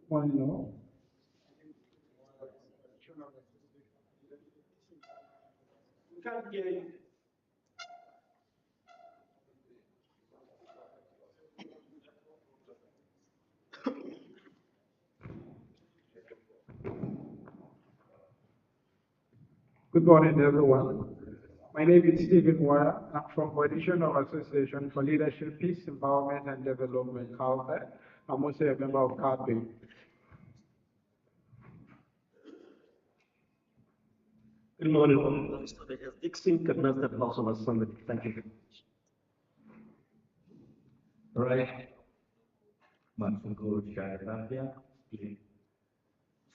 One no. We can't hear you. Good morning, everyone. My name is Stephen Wara. I'm from Coalition of Association for Leadership, Peace, Empowerment, and Development, CALPE. I'm also a member of CALPE. Good morning, Mr. Dixon, Coordinator of the House of Assembly. Thank you very much. All right. Manfungo Shaya,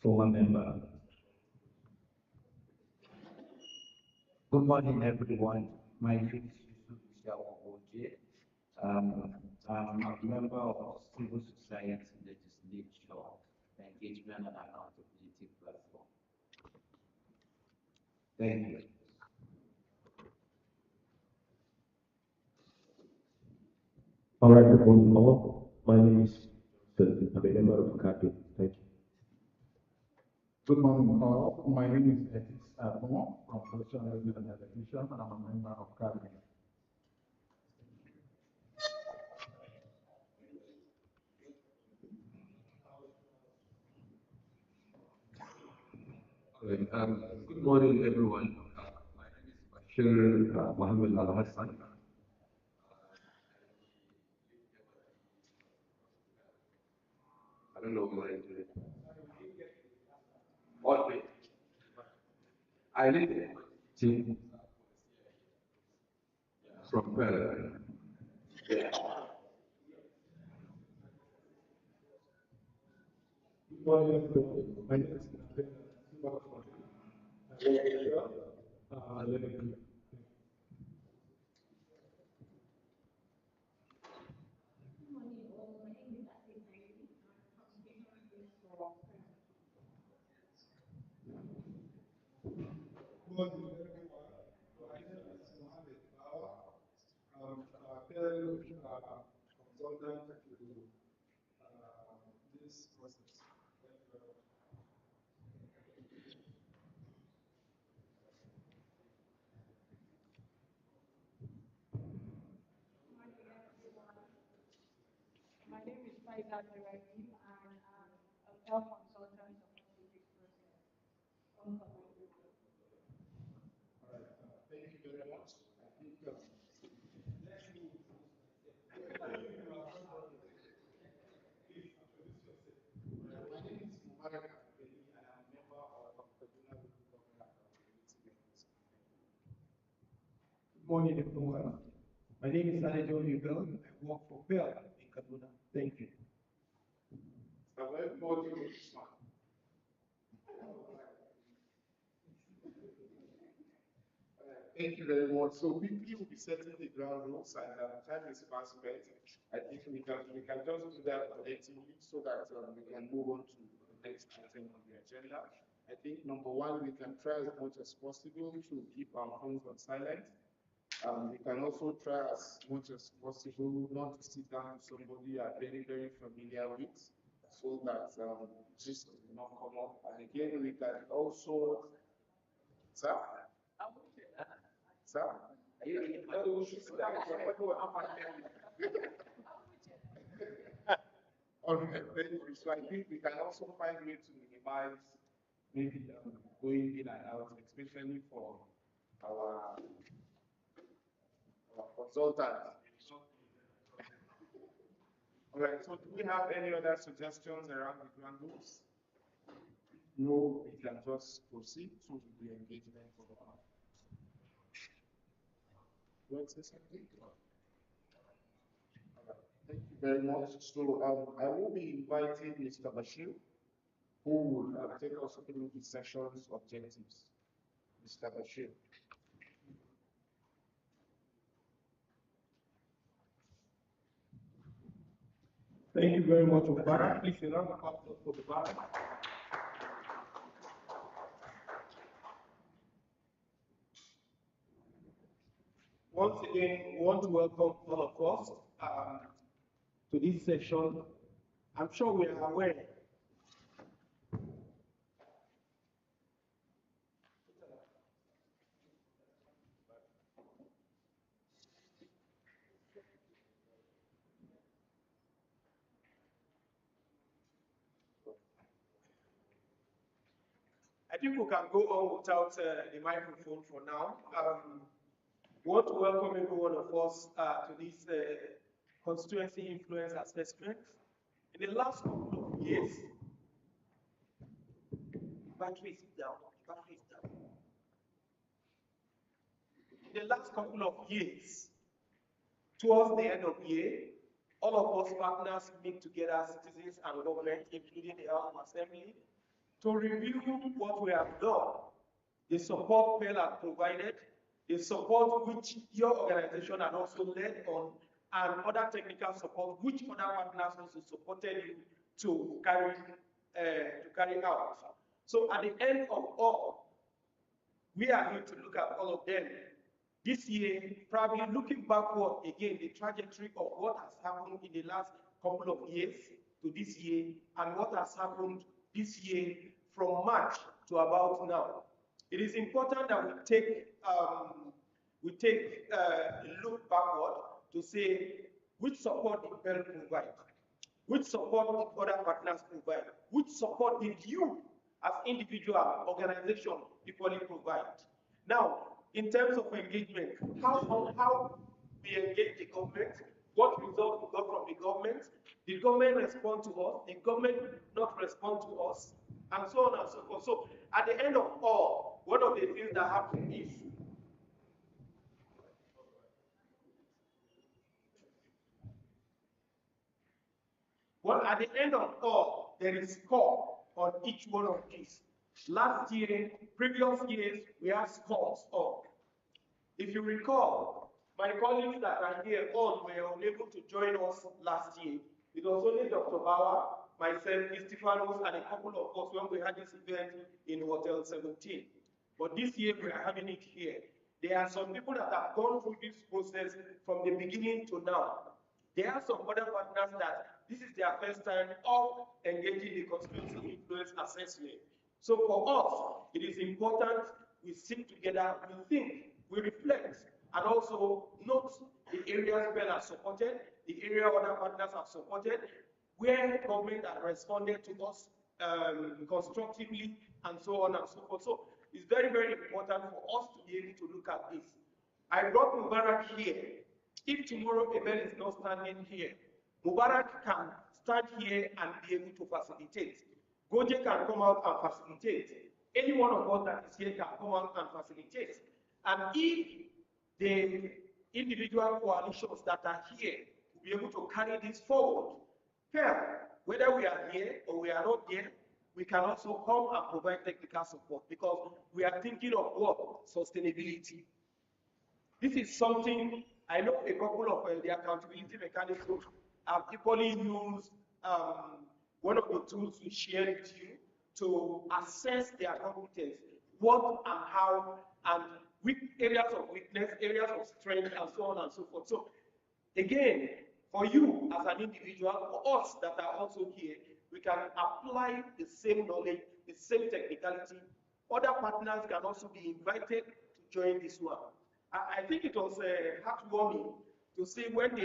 former member. Good morning, everyone. My name is Yusuf Oje. I'm a member of Civil Society Legislature Engagement and Accountability Platform. Thank you. All right, good morning, all. My name is I'm a member of CAPI. Thank you. Good morning, all. My name is Ethics Abon, from Professional Review and Education, and I'm a member of CAPI. Good morning, everyone. My name is Bashir Mohammed Al Hassan. I don't know my what I live in from PERL. Yeah. Good morning, everyone. My name is Good morning, everyone. My name is Mohammed Bawa. I'm a fellow consultant to this process. Thank you very much. My name is Faisal Ibrahim, and I'm a health consultant supporting this process. All right. Thank you very much. I think let's move. Please introduce yourself. My name is Mubarak Abdeli, and I'm a member of Kaduna Local Government Accountability Office. Good morning, everyone. My name is Alejo Yubel. I work for PERL in Kaduna. Thank you. So let's go to this one. Thank you very much. So quickly we'll be setting the ground rules, and time is fast spent. I think we can just do that collectively so that we can move on to the next item on the agenda. I think number one, we can try as much as possible to keep our phones on silent. We can also try as much as possible not to sit down with somebody you are very, very familiar with, so that just will not come up. And again, we can also, sir, sir, all right, thank you. So I think we can also find a way to minimize maybe going in and out, especially for our consultants. All right, so do we have any other suggestions around the ground rules? No, we can just proceed to the engagement for the hour. You want to say something? All right, thank you very much. So I will be inviting Mr. Bashir, who will take us through the session's objectives. Mr. Bashir. Thank you very much, Mubarak. Please, a round of applause for Mubarak. Once again, we want to welcome all of us to this session. I'm sure we are aware think we can go on without the microphone for now. Want to welcome every one of us to this Constituency Influence Assessment. In the last couple of years, battery is down. In the last couple of years, towards the end of the year, all of us partners meet together, citizens and government, including the House of Assembly, to review what we have done, the support PERL has provided, the support which your organization had also led on, and other technical support which other partners also supported you to carry out. So at the end of all, we are going to look at all of them. This year, probably looking backward again, the trajectory of what has happened in the last couple of years to this year, and what has happened this year from March to about now. It is important that we take a look backward to say which support did PERL provide, which support did other partners provide, which support did you as individual organization equally provide. Now, in terms of engagement, how we engage the government, what results we got from the government, did government respond to us, did government not respond to us, and so on and so forth. So at the end of all, one of the things that happen is at the end of all, there is score on each one of these. Last year, previous years, we had scores up. If you recall, my colleagues that are here all were unable to join us last year. It was only Dr. Bauer, myself, Stephanos, and a couple of us when we had this event in Hotel 17. But this year, we are having it here. There are some people that have gone through this process from the beginning to now. There are some other partners that this is their first time of engaging the Constituency Influence Assessment. So for us, it is important we sit together, we think, we reflect, and also note the areas PERL has supported, the area other partners have supported, where government has responded to us constructively, and so on and so forth. So it's very, very important for us to be able to look at this. I brought Mubarak here. If tomorrow a PERL is not standing here, Mubarak can stand here and be able to facilitate. Goje can come out and facilitate. Any one of us that is here can come out and facilitate. And if the individual coalitions that are here will be able to carry this forward, whether we are here or we are not here, we can also come and provide technical support because we are thinking of what? Sustainability. This is something I know a couple of the accountability mechanisms have equally used one of the tools we share with you to assess their competence, what and how, and areas of weakness, areas of strength, and so on and so forth. So, again, for you as an individual, for us that are also here, we can apply the same knowledge, the same technicality. Other partners can also be invited to join this one. I think it was heartwarming to see when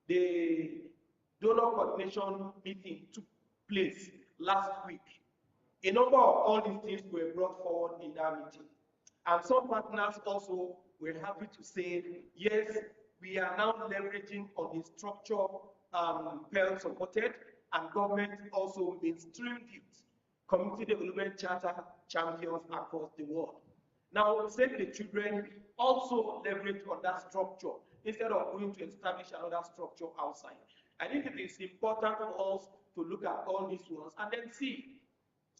the donor coordination meeting took place last week. A number of all these things were brought forward in that meeting. And some partners also were happy to say, yes, we are now leveraging on the structure PERL supported, and government also mainstreamed it, community development charter champions across the world. Now, Save the Children also leverage on that structure instead of going to establish another structure outside. I think it is important for us to look at all these ones and then see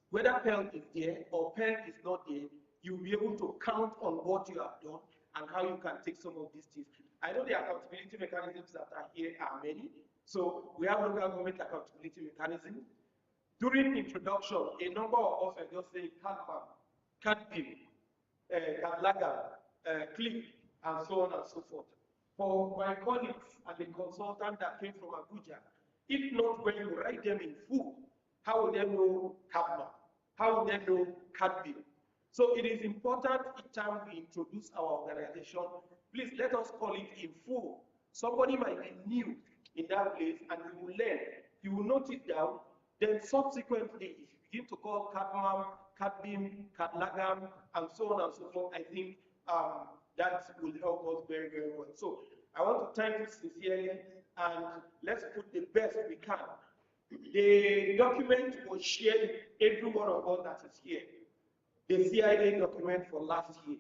whether PERL is there or PERL is not there. You'll be able to count on what you have done and how you can take some of these things. I know the accountability mechanisms that are here are many. So we have local government accountability mechanism. During introduction, a number of us are just saying CADPIM, CADLAGA, CLIP, and so on and so forth. For my colleagues and the consultant that came from Abuja, if not when you write them in full, how will they know CADMA? How will they know CADPIM? So it is important each time we introduce our organization, please let us call it in full. Somebody might be new in that place and you will learn. You will note it down. Then subsequently, if begin to call cadmium, cadmium, cadmium, and so on and so forth, I think that will help us very, very well. So I want to thank you sincerely, and let's put the best we can. The document was shared with every one of us that is here. The CIA document for last year.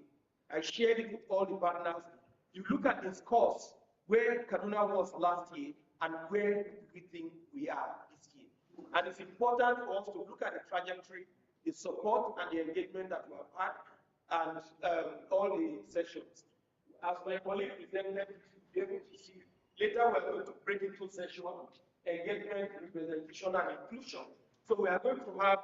I shared it with all the partners. You look at the scores, where Kaduna was last year and where we think we are this year. And it's important for us to look at the trajectory, the support and the engagement that we have had, and all the sessions. As my colleague presented, you'll be able to see, later we're going to break into session, engagement, representation, and inclusion. So we are going to have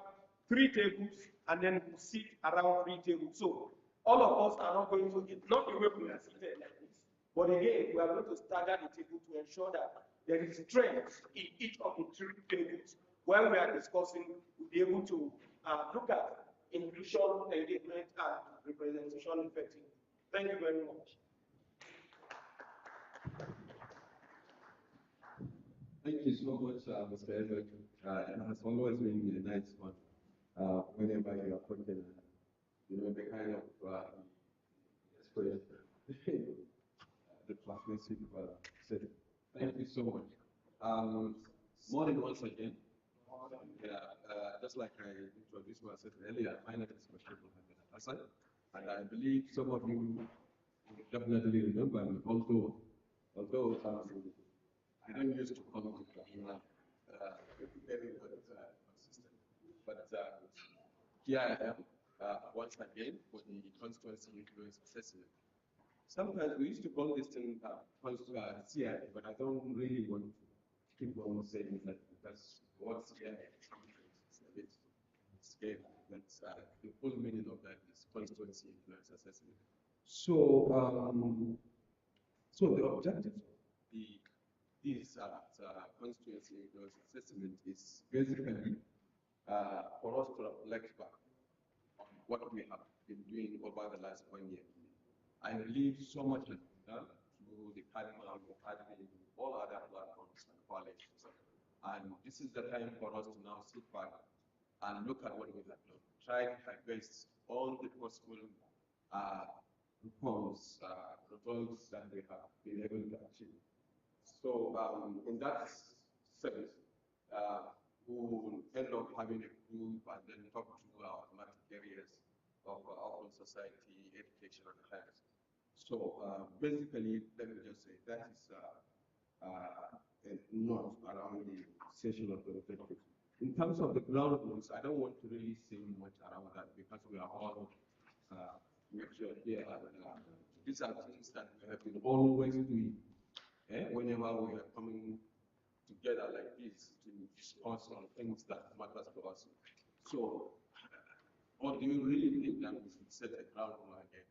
3 tables, and then we'll sit around 3 tables. So all of us are not going to get, not the way we are seated like this, but again, we are going to stagger the table to ensure that there is strength in each of the 3 tables. When we are discussing, we'll be able to look at inclusion, engagement, and representation effectively. Thank you very much. Thank you so much, Mr. Edward. It has always been a nice one whenever you are putting, the kind of expression, the classic setting. Thank you so much. Morning once again. Just like I introduced myself earlier, my name is Mr. Hassan, and I believe some of you definitely remember me, although I don't used to come to Kaduna very consistent. But here I am once again for the Constituency Influence Assessment. Sometimes we used to call this thing CIA, but I don't really want to keep on saying that that's what CIA is. It's a bit scary. That's the full meaning of that is Constituency Influence Assessment. So, so the objective of this Constituency Influence Assessment is basically for us to reflect back on what we have been doing over the last 1 year. I believe so much has been done through the Cardinal, all other platforms and coalitions. And this is the time for us to now sit back and look at what we have done. Try to harvest all the possible reforms, results that we have been able to achieve. So in that sense, we will end up having a group and then talk to our thematic areas of open society, education, and health. So basically, let me just say that is a note around the session of the objectives. In terms of the ground rules, I don't want to really say much around that because we are all matured here. These are things that we have been always doing whenever we are coming together like this to discuss on things that matters to us. So, or do you really think that we should set a ground rule again?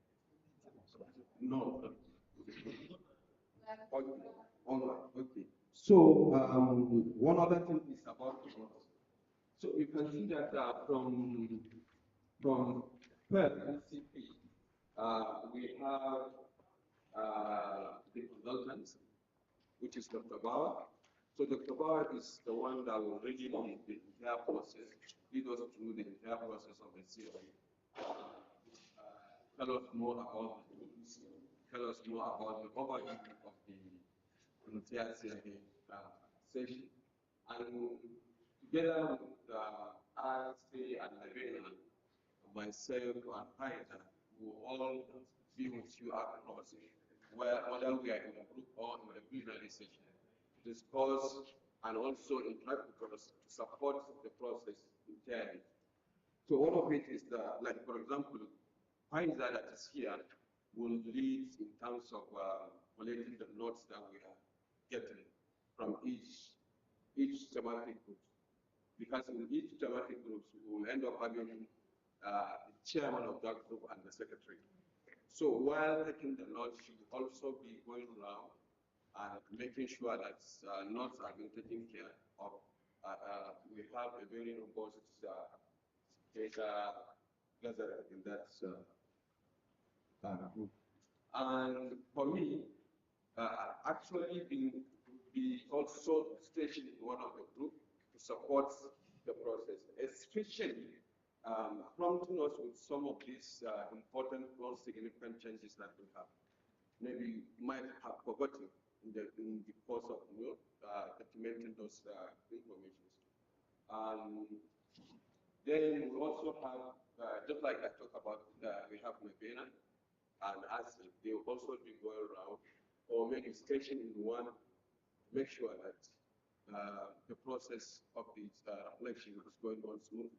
No. Okay. All right. Okay. So one other thing is about the process. So you can see that from PERL NCP, we have the consultants, which is Dr. Bauer. So Dr. Bauer is the one that will really lead the entire process, lead us through the entire process of the COE. Tell us more about the tools, tell us more about the overview of the entire COE session. And together with RSA and Irene, myself and Haida, we will all be with you across, whether we are in a group or in a plenary session, to discuss and also interact with us to support the process entirely. So all of it is like for example, Pfizer that is here will lead in terms of collating the notes that we are getting from each thematic group. Because in each thematic group, we will end up having the chairman of that group and the secretary. So while taking the notes, she will also be going around and making sure that notes are being taken care of. We have a very robust data gathered in that group. And for me, actually be also stationed in one of the groups to support the process. A especially prompting us with some of these important, or significant changes that we have maybe might have forgotten in the course of documenting those information. Then we also have, just like I talked about, we have Mabena and ASIL. They will also be going around or maybe station in one to make sure that the process of the election is going on smoothly.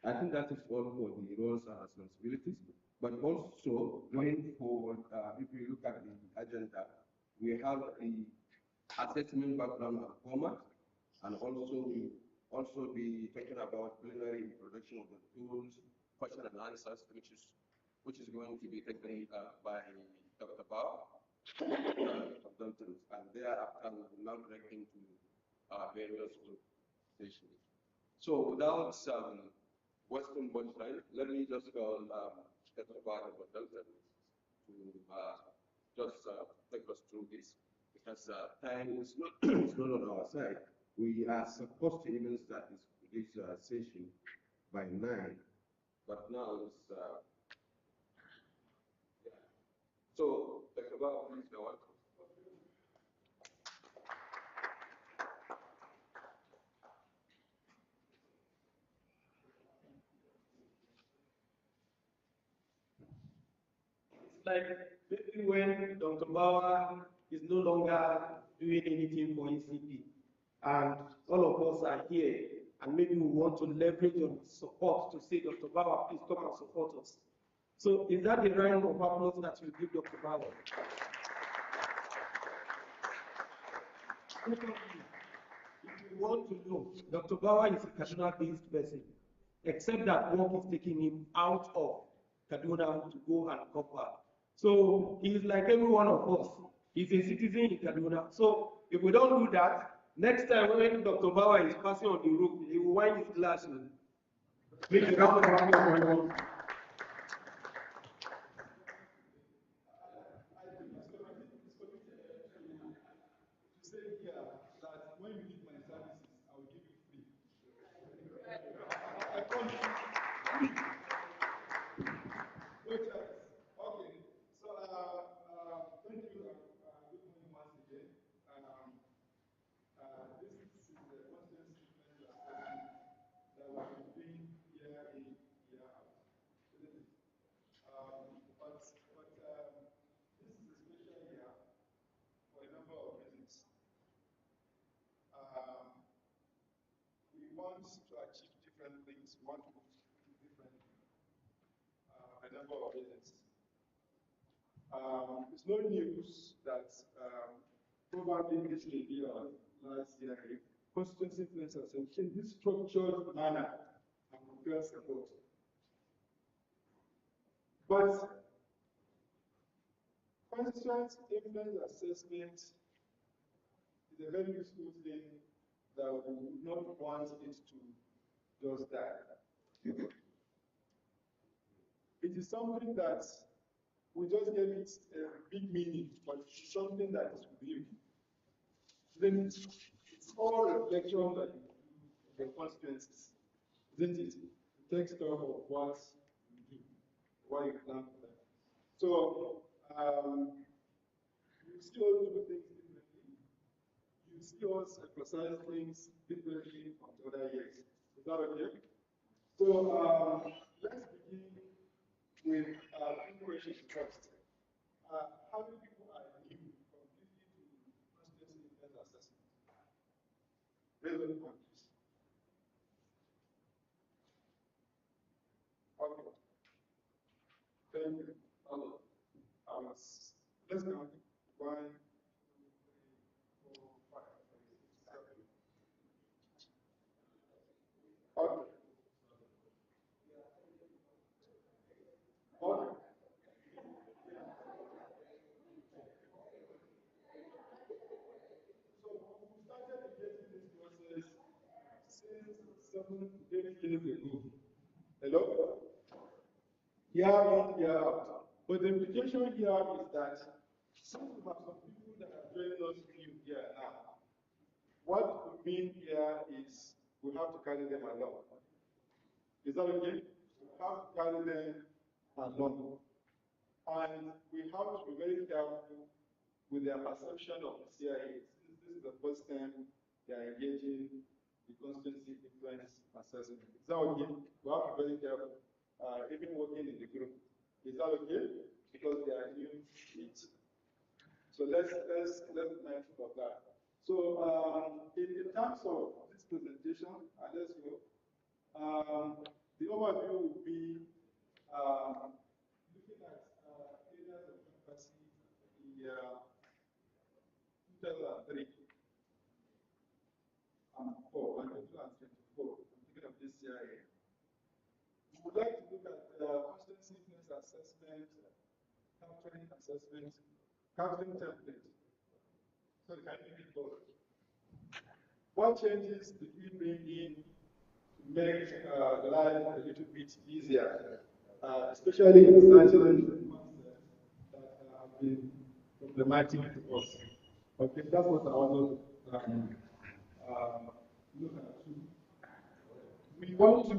I think that is all for the roles and responsibilities. But also, going forward, if you look at the agenda, we have the assessment background and format, and also we also be talking about preliminary introduction of the tools, question and answers, which is going to be taken by Dr. Bao, and thereafter we will now break into various group sessions. So without wasting much time, let me just call Dr. Bao to just take us through this, because time is not, it's not on our side. We are supposed to even start this session by 9, but now it's yeah. So, Dr. Bao, please go on. Like maybe when Dr. Bauer is no longer doing anything for ECP, and all of us are here, and maybe we want to leverage on support to say, Dr. Bauer, please come and support us. So is that the round of applause that you give Dr. Bauer? If you want to know, Dr. Bauer is a Kaduna-based person, except that work is taking him out of Kaduna to go and come back. So he's like every one of us. He's a citizen in Kaduna. So if we don't do that, next time when Dr. Bauer is passing on the road, he will wind his glass and make a round of applause for him. To achieve different things, we want to go different a number of reasons. It's no news that probably this may be our last year Constituency Influence Assessment in this structured manner and prepare support. But Constituency Influence Assessment is a very useful thing that we would not want it to just die. It is something that we just gave it a big meaning, but it's something that is real. Then it's all reflection that you do the constituencies, isn't it? It takes stock of what you do, what you plan for them. So you see us do things differently. You see us emphasize things differently from the other years. Is that okay? So let's begin with two questions first. How many people are new completely to Constituency Influence Assessment? Raise your hand, please. Okay. Thank you. Let's count. 1, 2, 3, 4, 5, 6, 7. Okay. Okay. So we started getting this process since 7 to 8 years ago. Hello? Year in, year out. But the implication here is that since we have some people that are joining us new here now, what it would mean here is we have to carry them along. Is that okay? We have to carry them along. And we have to be very careful with their perception of the CIA. Since this is the first time they are engaging the Constituency Influence Assessment. Is that okay? We have to be very careful, even working in the group. Is that okay? Because they are new to it. So let's be mindful of that. So in terms of this presentation, let's go. The overview will be looking at areas of democracy in the 2003 and 4 and 2024. I'm thinking of this area. We would like to look at constituency influence assessment, capturing assessment, capturing template. So can you make it both? What changes did we bring in to make life a little bit easier, especially in certain concepts that have been problematic to us? Okay, that's what I want to look at. We want to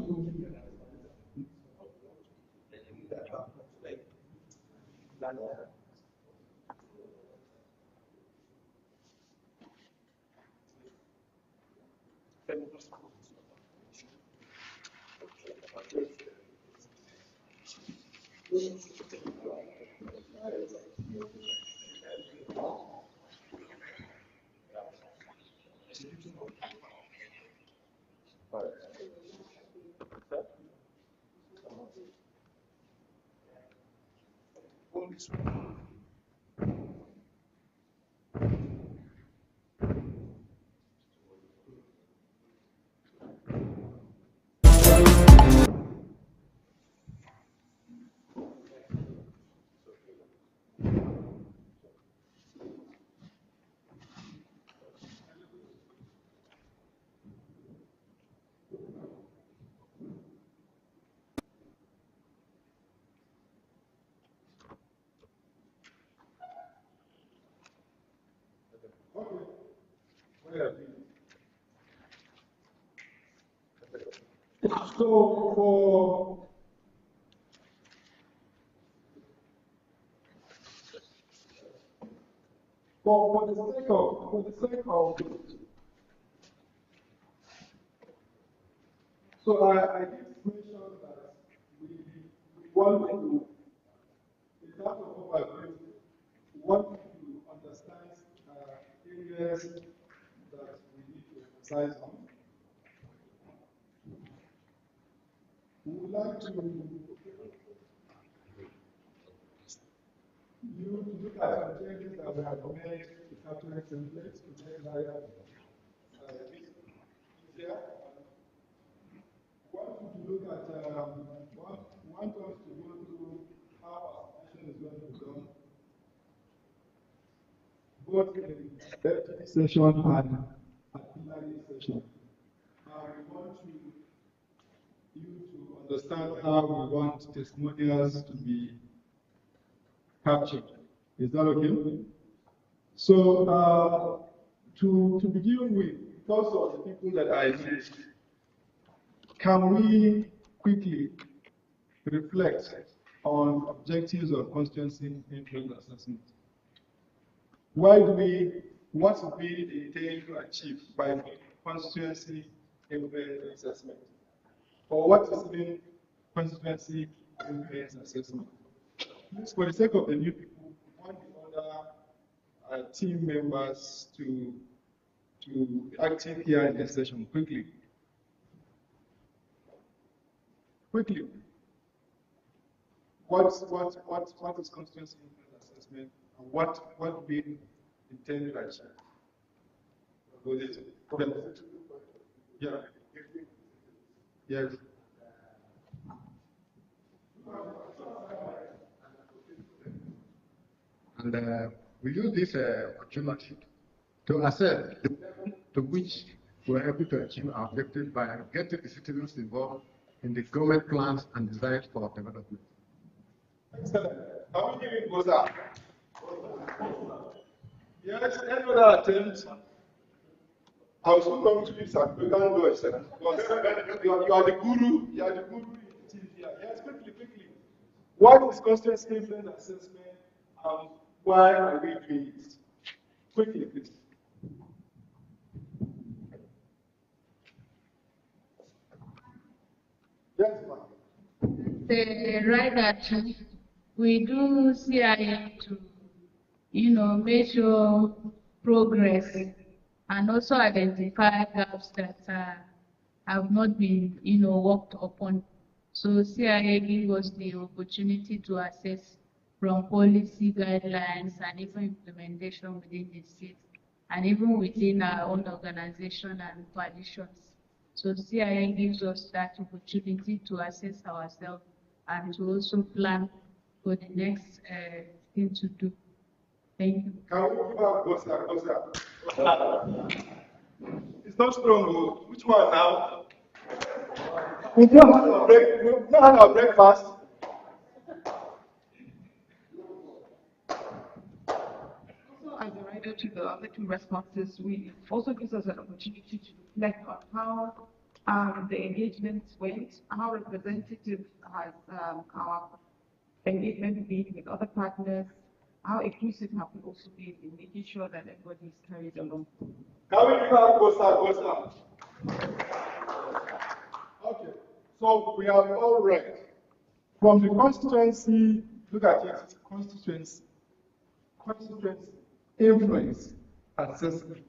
So for the sake of so I did mention that we want to, in terms of overview, we want to understand areas that we need to emphasize on. We would like to look at the changes that we have made to capture templates to make life easier. We want to look at want us to go through how our session is going to be done, both in the FTP session and at plenary session. We want you to understand how we want testimonials to be captured. Is that okay? So to begin with, because of the people that I met, can we quickly reflect on objectives of constituency influence assessment? What do we intend to achieve by constituency influence assessment? Or what is the constituency influence assessment? For the sake of the new people, we want the other team members to active here in this session quickly. Quickly. What is constituency influence assessment, and what we intend to achieve? Yeah. Yes. And we use this opportunity to assess the level to which we are able to achieve our objective by getting the citizens involved in the government plans and designs for development. Excellent. How many it goes up? Yes, any other attempts? I'll soon come to you, sir. You can't do it, sir. You are the guru. You are the guru in the team here. Yes, quickly. What is constituency influence assessment and why are we doing it? Quickly, please. Yes, ma'am. Right that we do CIA to, measure progress and also identify gaps that have not been, worked upon. So CIA gives us the opportunity to assess from policy guidelines and even implementation within the state and even within our own organization and coalitions. So CIA gives us that opportunity to assess ourselves and to also plan for the next thing to do. Thank you. Can we give our Oscar? It's not strong. Which one now? We don't have a break. We don't have a breakfast. Also, as a rider to the other two responses, we also gives us an opportunity to reflect on how the engagement went, how representative has our engagement been with other partners, how inclusive have we also been in making sure that everybody is carried along. Can we give our Oscar? Okay, so we have all read from the constituency. Look at it, constituency influence assessment.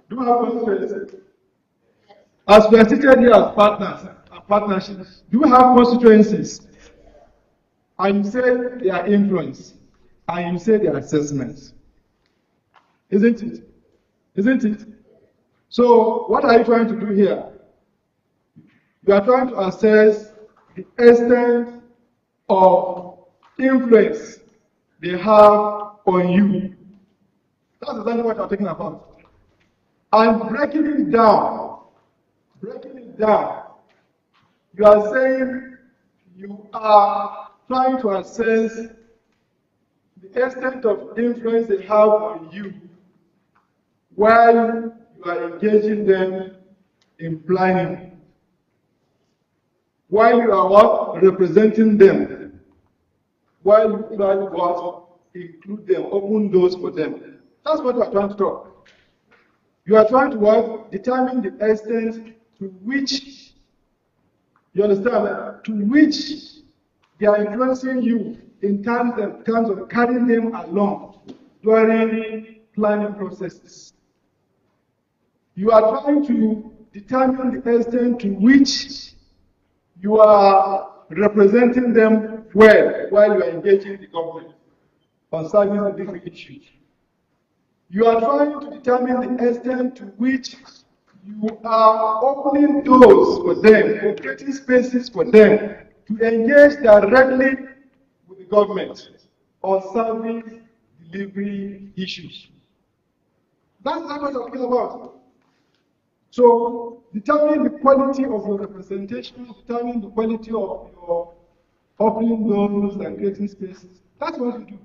Do we have constituency? As we are seated here as partners and partnerships, do we have constituencies? And you say they are influence, and you say they are assessments. Isn't it? So what are you trying to do here? You are trying to assess the extent of influence they have on you. That's exactly what you're talking about. And breaking it down, you are saying you are trying to assess the extent of influence they have on you while you are engaging them in planning, while you are what? Representing them, while you try to what? Include them, open doors for them. That's what you are trying to talk. You are trying to what? Determine the extent to which, you understand, to which they are influencing you in terms of carrying them along during planning processes. You are trying to determine the extent to which you are representing them well while you are engaging the government on serving different issues. You are trying to determine the extent to which you are opening doors for them, creating spaces for them to engage directly with the government on service delivery issues. That's what I'm talking about. So, determine the quality of your representation, determine the quality of your opening doors and creating spaces. That's what you do.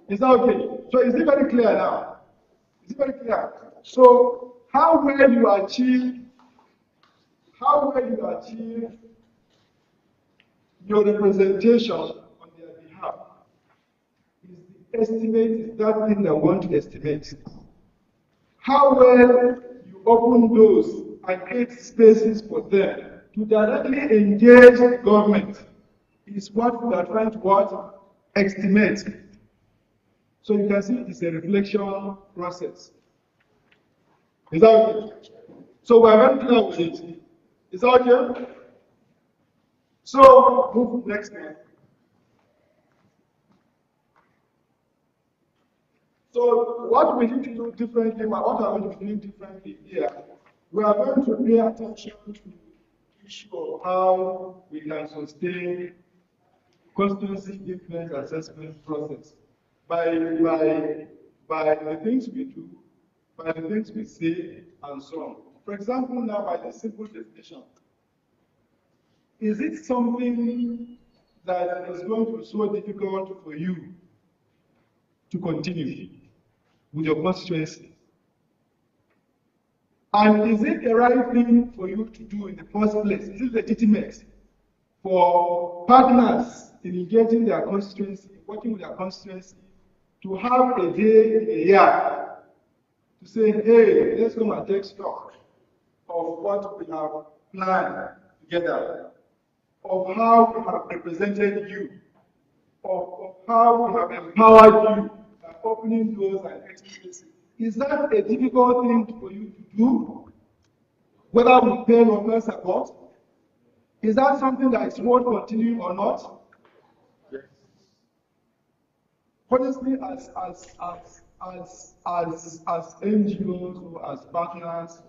Is that okay? So, is it very clear now? Is it very clear? So, how well you achieve your representation on their behalf is the estimate, is that thing that we want to estimate. How well you open doors and create spaces for them to directly engage the government is what we are trying to estimate. So you can see it's a reflection process. Is that okay? So we are very clear with it. Is that okay? So move next one. So what we need to do differently, what are we going to be doing differently here? We are going to pay attention to the issue of how we can sustain constituency influence assessment process by the things we do, by the things we say, and so on. For example, now by the simple definition, is it something that is going to be so difficult for you to continue? with your constituency? And is it the right thing for you to do in the first place? Is it legitimate for partners in engaging their constituency, working with their constituency, to have a day in a year to say, hey, let's come and take stock of what we have planned together, of how we have represented you, of how we have empowered you by opening doors and experiencing. Is that a difficult thing for you to do? Whether we pay or not support? Is that something that is worth continuing or not? Yes. Honestly, as NGOs or as partners,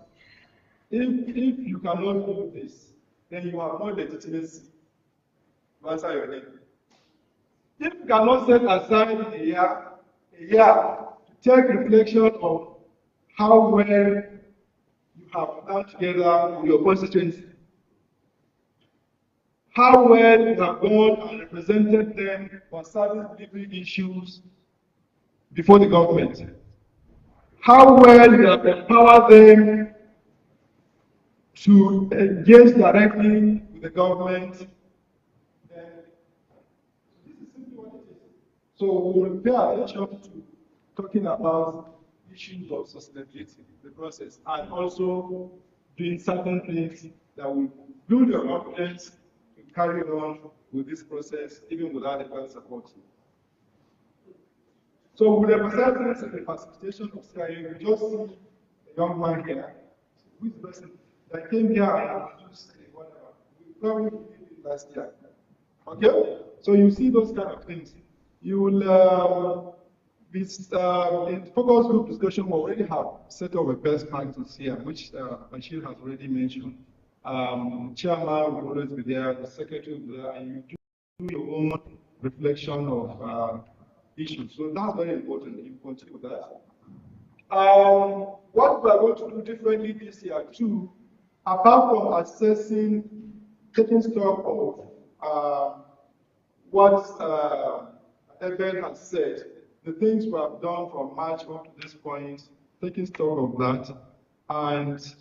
if you cannot do this, then you have no legitimacy to answer your name. If you cannot set aside a year to take reflection of how well you have done together with your constituency, how well you have gone and represented them on service delivery issues before the government, how well you have empowered them to engage directly with the government. So we will pay attention to talking about issues of sustainability, the process, and also doing certain things that will build your confidence to carry on with this process, even without the government support. So with the presence and the facilitation of CIA, we just see a young man here, who is the person that came here and introduced whatever. We probably did it last year. Okay? So you see those kind of things. You will be in focus group discussion. We already have set up a best practice here, which Bashir has already mentioned. Chairman will always be there, the secretary will be there, and you do your own reflection of issues. So that's very important. You continue with that. What we are going to do differently this year too, apart from assessing, taking stock of what Eben has said, the things we have done from March up to this point, taking stock of that, and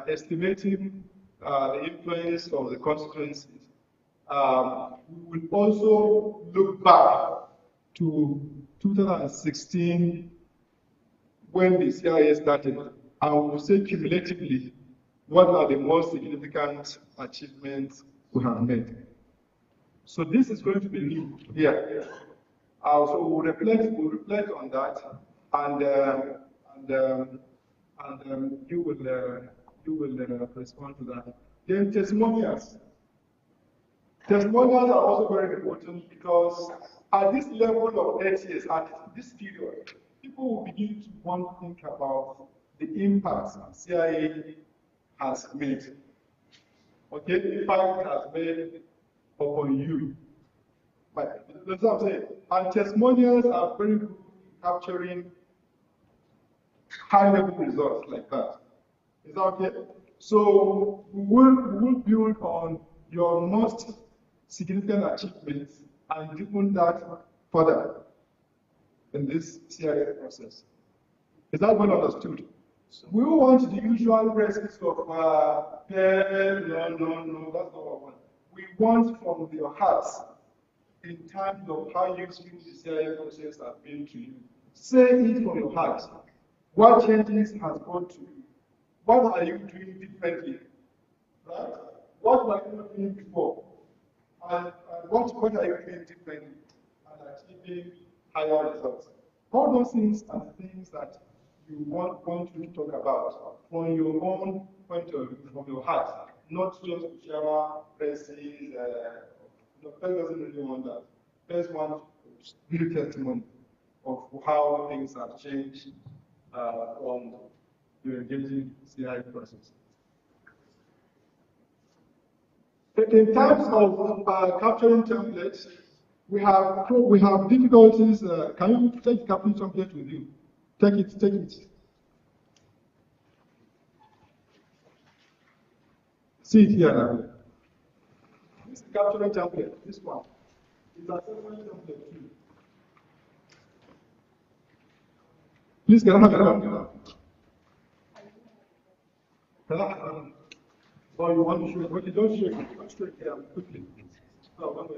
estimating the influence of the constituencies. We will also look back to 2016 when the CIA started, and we will say cumulatively what are the most significant achievements we have made. So this is going to be new here. So we'll reflect on that, and you will respond to that. Then testimonials. Testimonials are also very important because at this level of 8 years, at this period, people will begin to want to think about the impact CIA has made. Okay, the impact it has made upon you. But that's what I'm saying. And testimonials are very good in capturing high-level results like that. Is that okay? So we will build on your most significant achievements and deepen that further in this CIA process. Is that well understood? So we want the usual practice of PERL, no, that's not what we want. We want from your hearts, in terms of how useful the CIA process has been to you. Say it from your heart. What changes has brought to you? What are you doing differently? Right? What were you not doing before? And what are you doing differently? And achieving higher results. All those things are things that you want to talk about from your own point of view, from your heart, not just whichever person no, PERL doesn't really want that. PERL wants real testimony of how things have changed from the engaging CI process. In terms of capturing templates, we have difficulties. Can you take the capturing template with you? Take it. See it here now. This capturing template, this one, is a separate template too. Please, can I have a or you want to show it? Okay, don't show it. Don't show it here quickly. No, one way.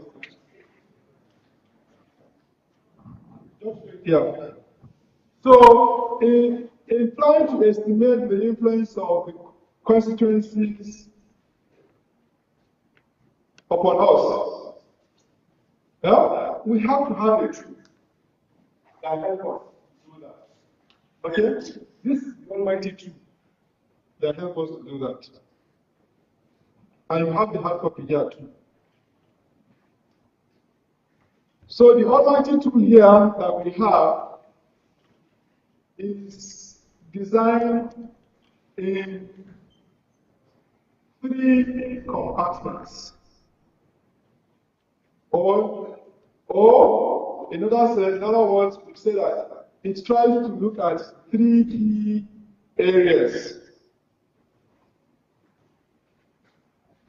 Don't show it here. So, in trying to estimate the influence of the constituencies upon us, yeah, we have to have a tool that helps us do that. Okay? This is the almighty tool that helps us to do that. And you have the hard copy here too. So the almighty tool here that we have is designed in 3 compartments. Or in other words, we say that it tries to look at 3 key areas.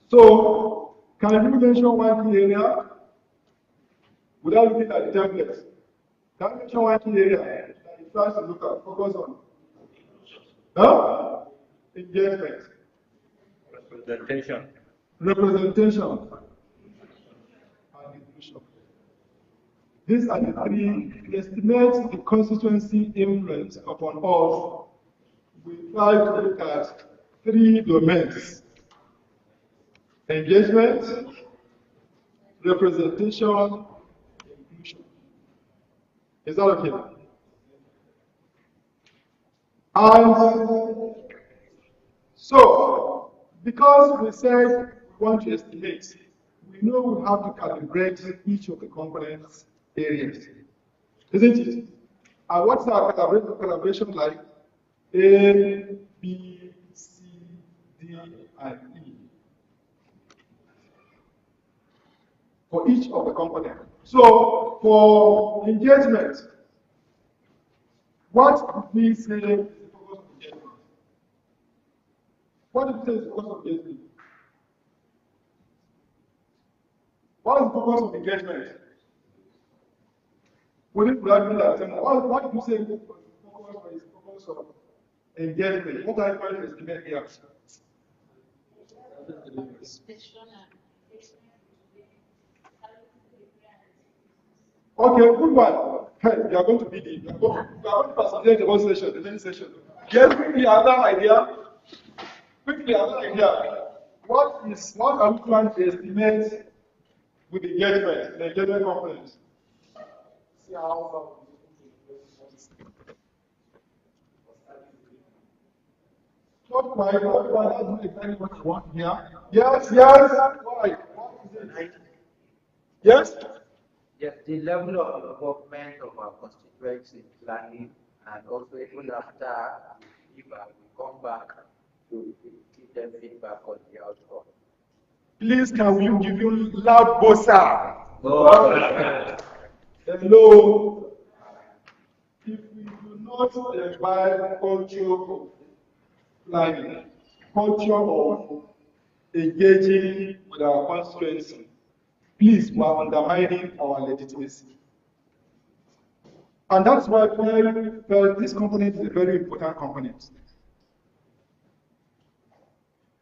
So, can you mention one key area without looking at the template? Can you mention one key area that it tries to look at, focus on? Huh? Engagement. Representation. Representation. And inclusion. These are the 3. Estimate the constituency influence upon us. We try to look at 3 domains. Engagement, representation, inclusion. Is that okay? And so, because we said we want to estimate, we know we have to calibrate each of the components areas. Isn't it? And what's our calibration like? A, B, C, D, and E. For each of the components. So, for engagement, what do we say is the focus of engagement? What do we say is the focus of engagement? What is the focus of engagement? We need to agree that. What do you say is the focus of engagement? What are you trying to estimate here? Okay, good one. Hey, you are going to be you are going to facilitate the whole session, the main session. Yes, quickly, another idea. Quickly, another idea. What are we trying to estimate with engagement, the engagement component? See how not quite, that's not exactly what you want here. Yes, why? What is it? Yes? Yes, the level of involvement of our constituents in planning, and also even after we come back to give them feedback on the outcome. Please, can we give you loud bossa? Hello. If we do not imbibe culture of planning, culture of engaging with our constituency, please, we are undermining our legitimacy. And that's why PERL, this component is a very important component.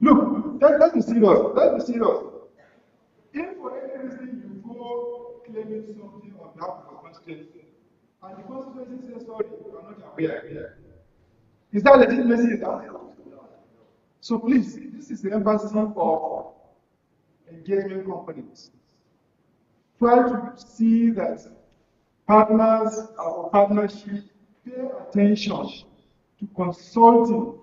Look, let's be serious. Let's be serious. If for any reason you go claiming something on behalf of a constituency, and the constituency says, sorry, you are not aware, is that legitimacy? So please, this is the emphasis of engagement components. Try to see that partners or partnership pay attention to consulting,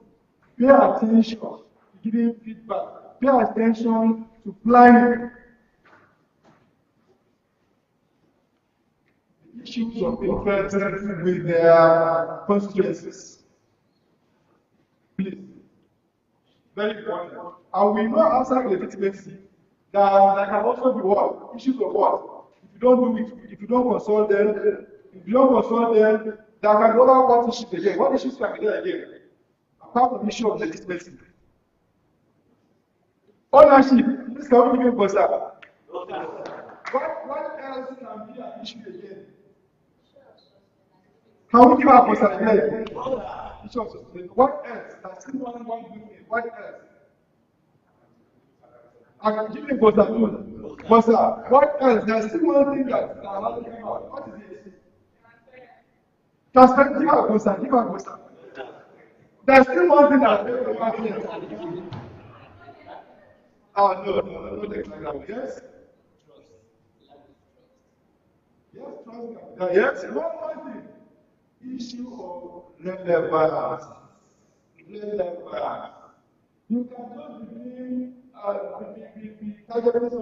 pay attention to giving feedback, pay attention to planning. The issues of interest with their constituencies. Please. Very important. And we know outside legitimacy that there can also be what? Issues of what? If you don't do it, if you don't consult them, there can be other what issues again. What issues can be there again? Apart from the issue of legitimacy. Ownership, this can be given for that. What else can be an issue again? Can we give our person again? What else? That's still one good thing. What else? I can give you Bosa. What else? There's still one thing that I want to come out. What is it? Transparent. Give our Bosa. Give our Bosa. There's still one thing that oh, no, like that. Yes? Yes, one more thing. Issue of relevance. Relevance. You cannot be targeting something else,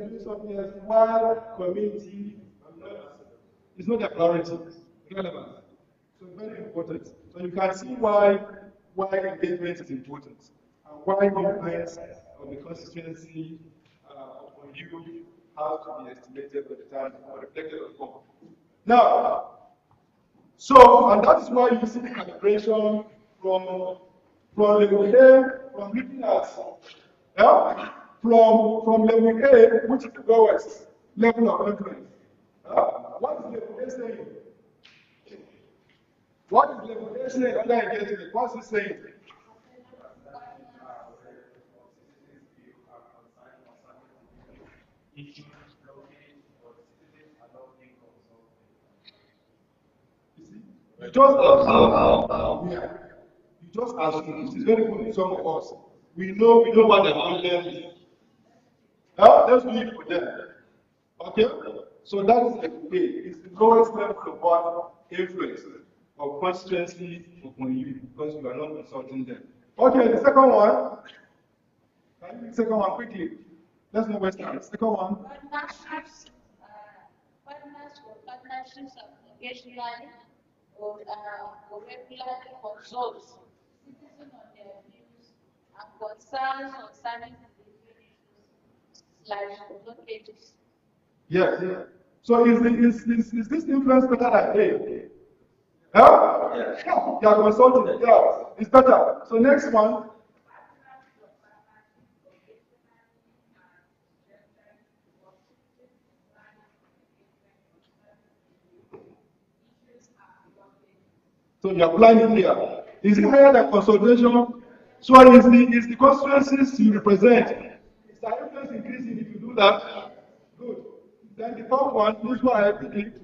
doing something else, while community is not a priority. Relevance. So very important. So you can see why engagement is important and why influence of the constituency on you has to be estimated by the time or reflected upon. Now, so and that is why you see the calibration from level A, from looking at from level A, which is the lowest level of influence. What is level A saying? What is level A saying under engagement? What's it saying? You just assume. It is very good in some of us. We know what the problem is. Let's do it for them. Okay? So that is the way. It's the lowest level of what influence of constituency upon you because you are not consulting them. Okay, the second one. Can you do the second one quickly? Let's know what's the second one. Partnerships occasionally or regularly consult citizens on their views and concerns concerning blockages. Yes. So is this influence better than A? Huh? Yeah. You are consulting. Yeah, it's better. So next one. So you are planning here. Is it higher than consultation? So is the constituencies you represent? Is the influence increasing if you do that? Good. Then the third one, this one I think.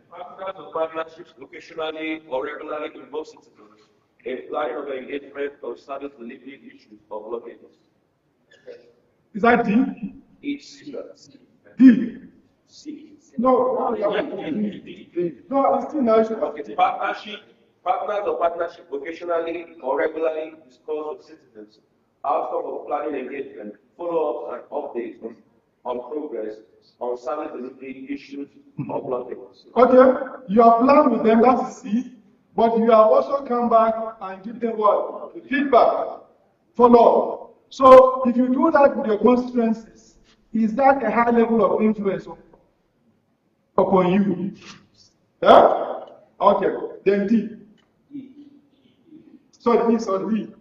Partners or partnerships occasionally or regularly involve citizens in planning of engagement or service delivery issues or blockages. Is that D? It's D. C. No, it's still national. It's partners or partnership occasionally or regularly discuss with citizens outcome of planning engagement, follow-ups and updates on progress on service delivery issues or blockages. Okay, you have planned with them, that's C, but you have also come back and give them what? The feedback, follow-up. So if you do that with your constituencies, is that a high level of influence upon you? Yeah? Okay, then D. Sorry, D.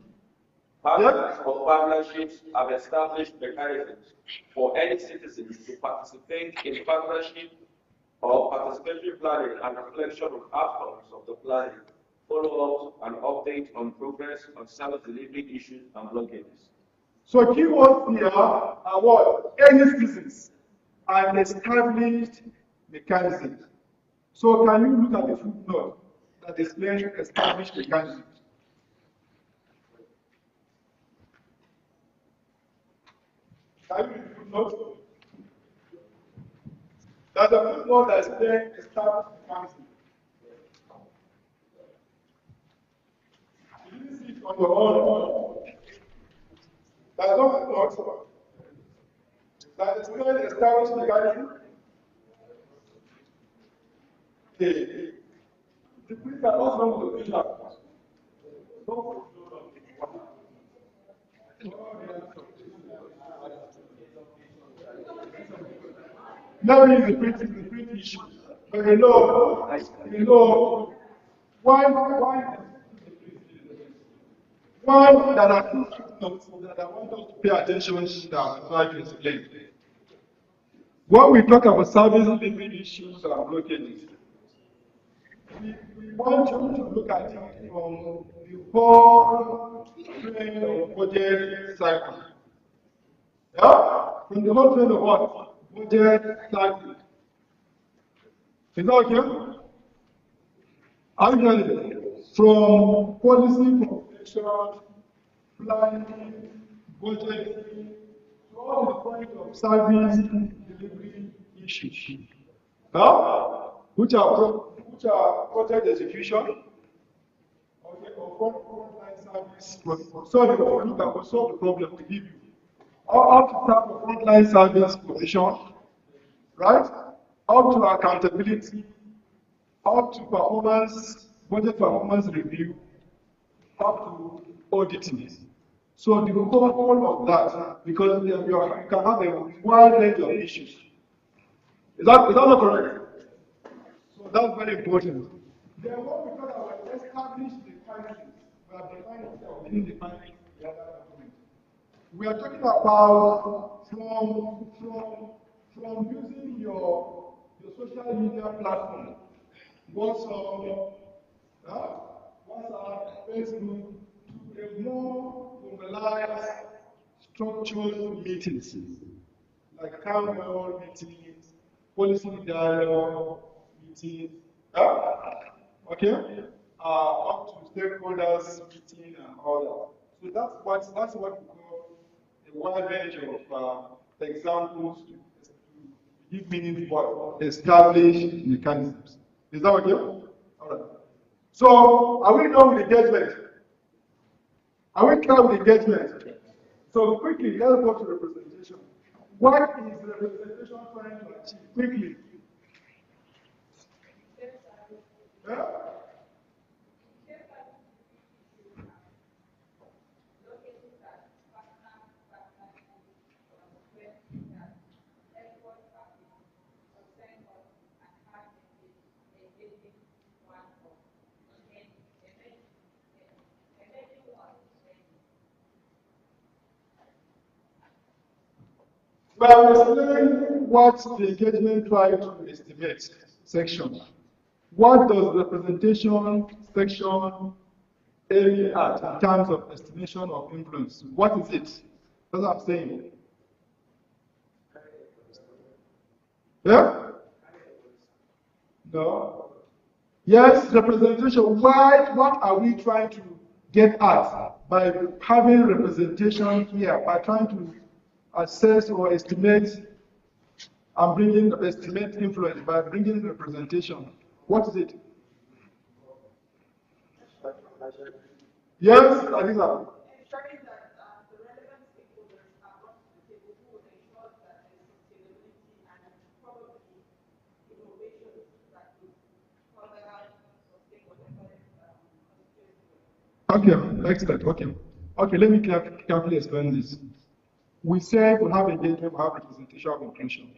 Partners or partnerships have established mechanisms for any citizens to participate in partnership or participatory planning and reflection of outcomes of the planning, follow-ups and updates on progress on service delivery issues and blockages. So keywords here are what? Any citizens and established mechanisms. So can you look at the footnote that explains established mechanisms? Can you read the footnote? There's a footnote that explains established mechanisms. You didn't see it on your own. There's no footnote that explains established mechanisms. The printer also will be up. Now is the print issue. But one that I think that I want us to pay attention to that I try to explain. When we talk about service delivery issues and blockages, we want you to look at it from the whole trend of budget cycle. Yeah? From the whole trend of what? Budget cycle. Is that okay? Are you getting it? From policy formulation, planning, budgeting, to all the point of service delivery issues. Huh? Which are project execution, okay, or frontline service. So the look at will solve the problem we give you. How to start a frontline service position, right? How to accountability, how to budget performance review, how to auditing. So the whole of that, because you can have a wide range of issues. Is that not correct? So that's very important. Then what we talk about establish the findings. We have defined it, or within the findings, the other document. We are talking about from using your social media platform, WhatsApp, Facebook, to a more formalized, structured meetings, like town hall meetings, policy dialogue meetings, okay, up to stakeholders meeting and all that. So that's what we call a wide range of examples to give meaning to what established mechanisms. Is that okay? All right. So are we done with engagement? Are we clear with engagement? So quickly, let's go to representation. What is representation trying to achieve? Quickly. Yeah? Well, explain what the engagement try to estimate section. What does representation section aim at in terms of estimation of influence? What is it? That's what I'm saying. Yeah? No? Yes, representation. Why? What are we trying to get at by having representation here? By trying to assess or estimate and estimate influence by bringing representation. What is it? Yes, Alisa. Okay, excellent. Okay, let me carefully explain this. We said we have engagement, we have representation of inclusion,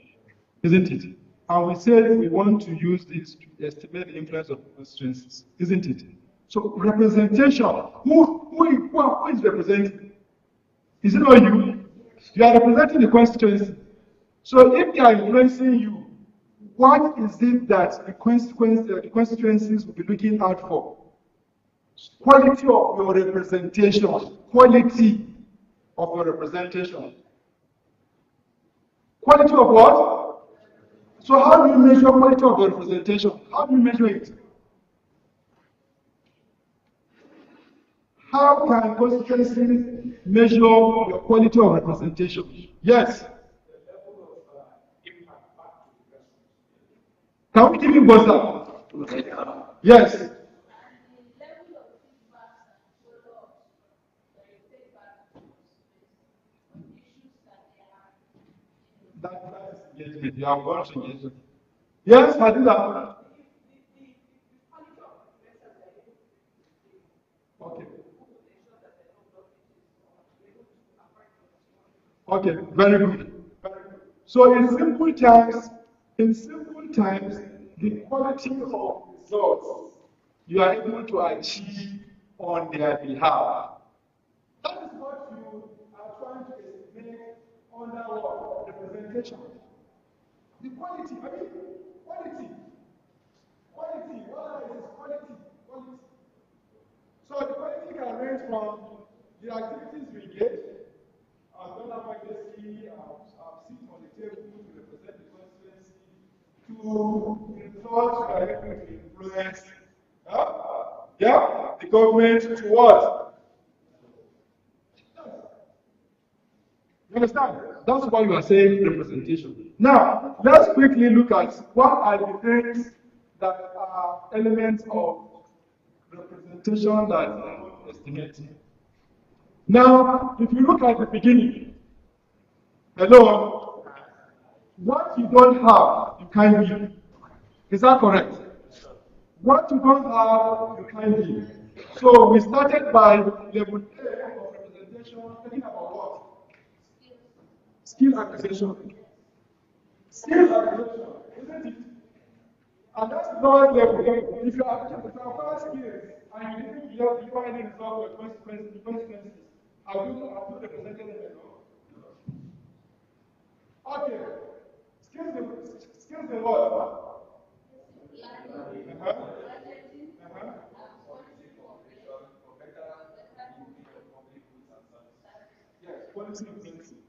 isn't it? And we said we want to use this to estimate the influence of constituencies, isn't it? So representation, who is representing? Is it not you? You are representing the constituency. So if they are influencing you, what is it that the constituencies will be looking out for? Quality of your representation. Quality of your representation. Quality of what? So how do you measure quality of your representation? How do you measure it? How can constituency measure your quality of representation? Yes. Can we give you both? Yes. That is engagement. You have gone to engagement. Yes, Hadida. Okay. Okay, very good. So in simple terms, the quality of results you are able to achieve on their behalf. That is what you are trying to estimate under what? Representation. The quality, quality. What is from the activities we get, I've done advocacy, I've sit on the table to represent the constituency, to result directly to influence the government to what? You understand? That's why you are saying representation. Now, let's quickly look at what are the things that are elements of representation that are not estimated. Now, if you look at the beginning, hello, what you don't have, you can't give. Is that correct? What you don't have, you can't give. So we started by level A of representation, talking about what? Skill acquisition. Skill acquisition, isn't it? And that's not level. If you acquire skills and you didn't deliver any result or consequences, have you represented them enough? Okay. Skills in what? Yes, policy influencing.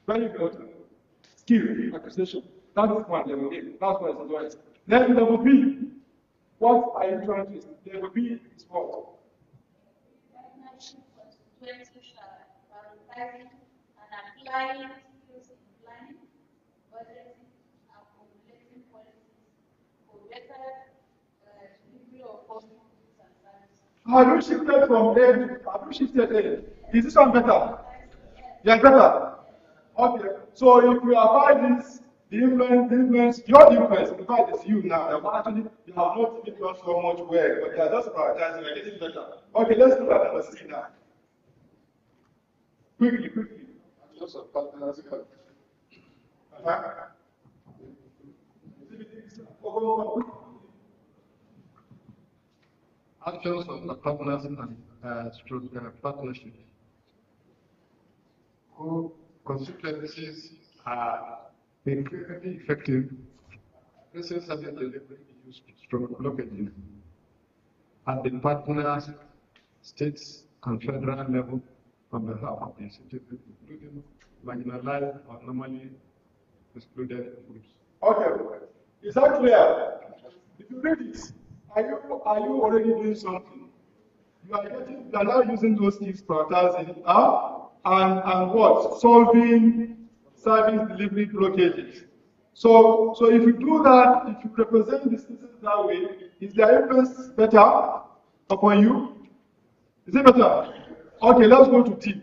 Very important. Skill acquisition. That is one level A. That's what it's doing. Then level B. What are you trying to say? Level B is what? And applying skills in planning, budgeting, and formulating policies for better delivery of public goods and services. Have you shifted from A to have you shifted A? Is this one better? Yeah, better. Okay. So if we apply this, the influence, your influence, in fact, it's you now. Actually, you have not even done so much work, but you are just prioritizing, you're getting better. Okay, let's look at number C now. Quickly. Just a partners. Actions of the partners and stroke partnership. Constituencies are incredibly effective. Places have been deliberately used stroke blockages at the partners, states, and federal level on behalf of the citizens, including marginalized or normally excluded groups. Okay, is that clear? If you read it, are you already doing something? You are now using those skills prioritizing and what? Solving service delivery blockages. So if you do that, if you represent the citizens that way, is their influence better upon you? Is it better? Okay, let's go to T.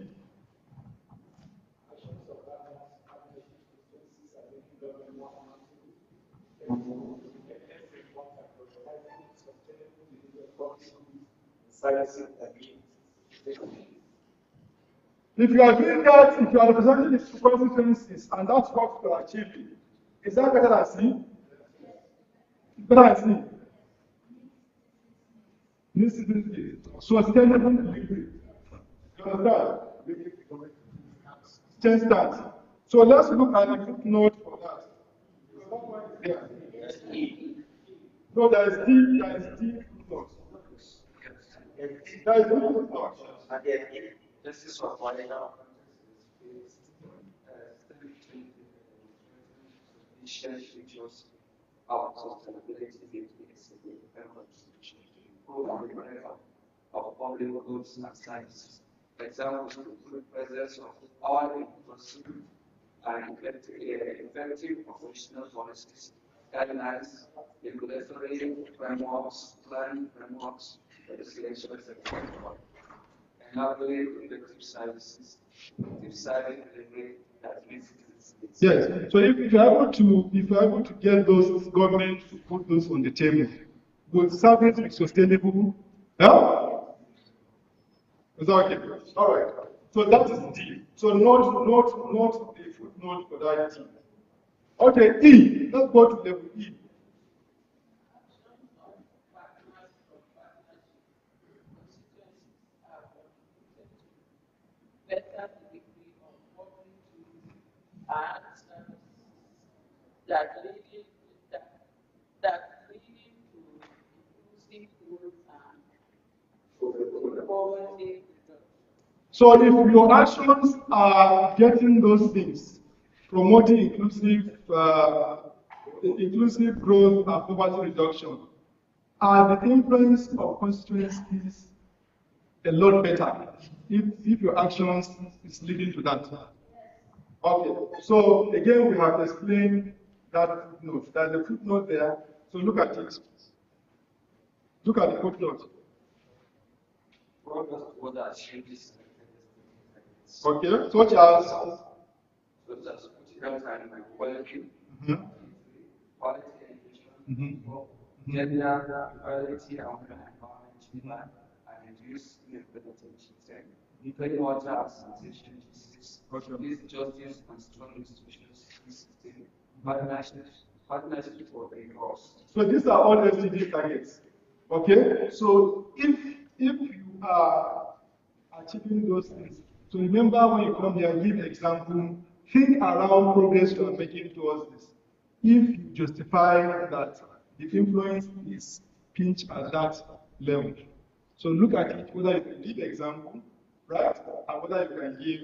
If you are doing that, if you are representing the constituencies, and that's what you are achieving, is that better than C? Better than C? Sustainable delivery. You understand? Change that. So let's look at the footnote for that. No, there is D footnote. There is D footnote. This is what one now. Features of sustainability of public goods and services. Examples include presence of our inclusive and effective professional policies, guidelines, regulatory frameworks, planning frameworks, legislation, etc. Enabling effective services, effective service delivery that meets its yes. So if you're able to get those government to put those on the table, will service be sustainable? Yeah? Is that okay? All right. So that is D. So not the footnote for that D. Okay, E. Let's go to level E. Better degree of public use and services that leading to inclusive growth and poverty So if your actions are getting those things, promoting inclusive growth and poverty reduction, and the influence of constituencies a lot better if your actions is leading to that. Okay, so again, we have explained that footnote. There's a footnote there, so look at it. Look at the footnote. Okay, such as quality, gender, equality, and environment, and reduce clean water and sanitation, police justice and strong institutions, partnership for the cause. So these are all SDG targets. Okay, so if you are achieving those things, so remember when you come here, give example, think around progress you are making towards this. If you justify that the influence is pinched at that level, so look at it, whether you can give example, right, and whether you can give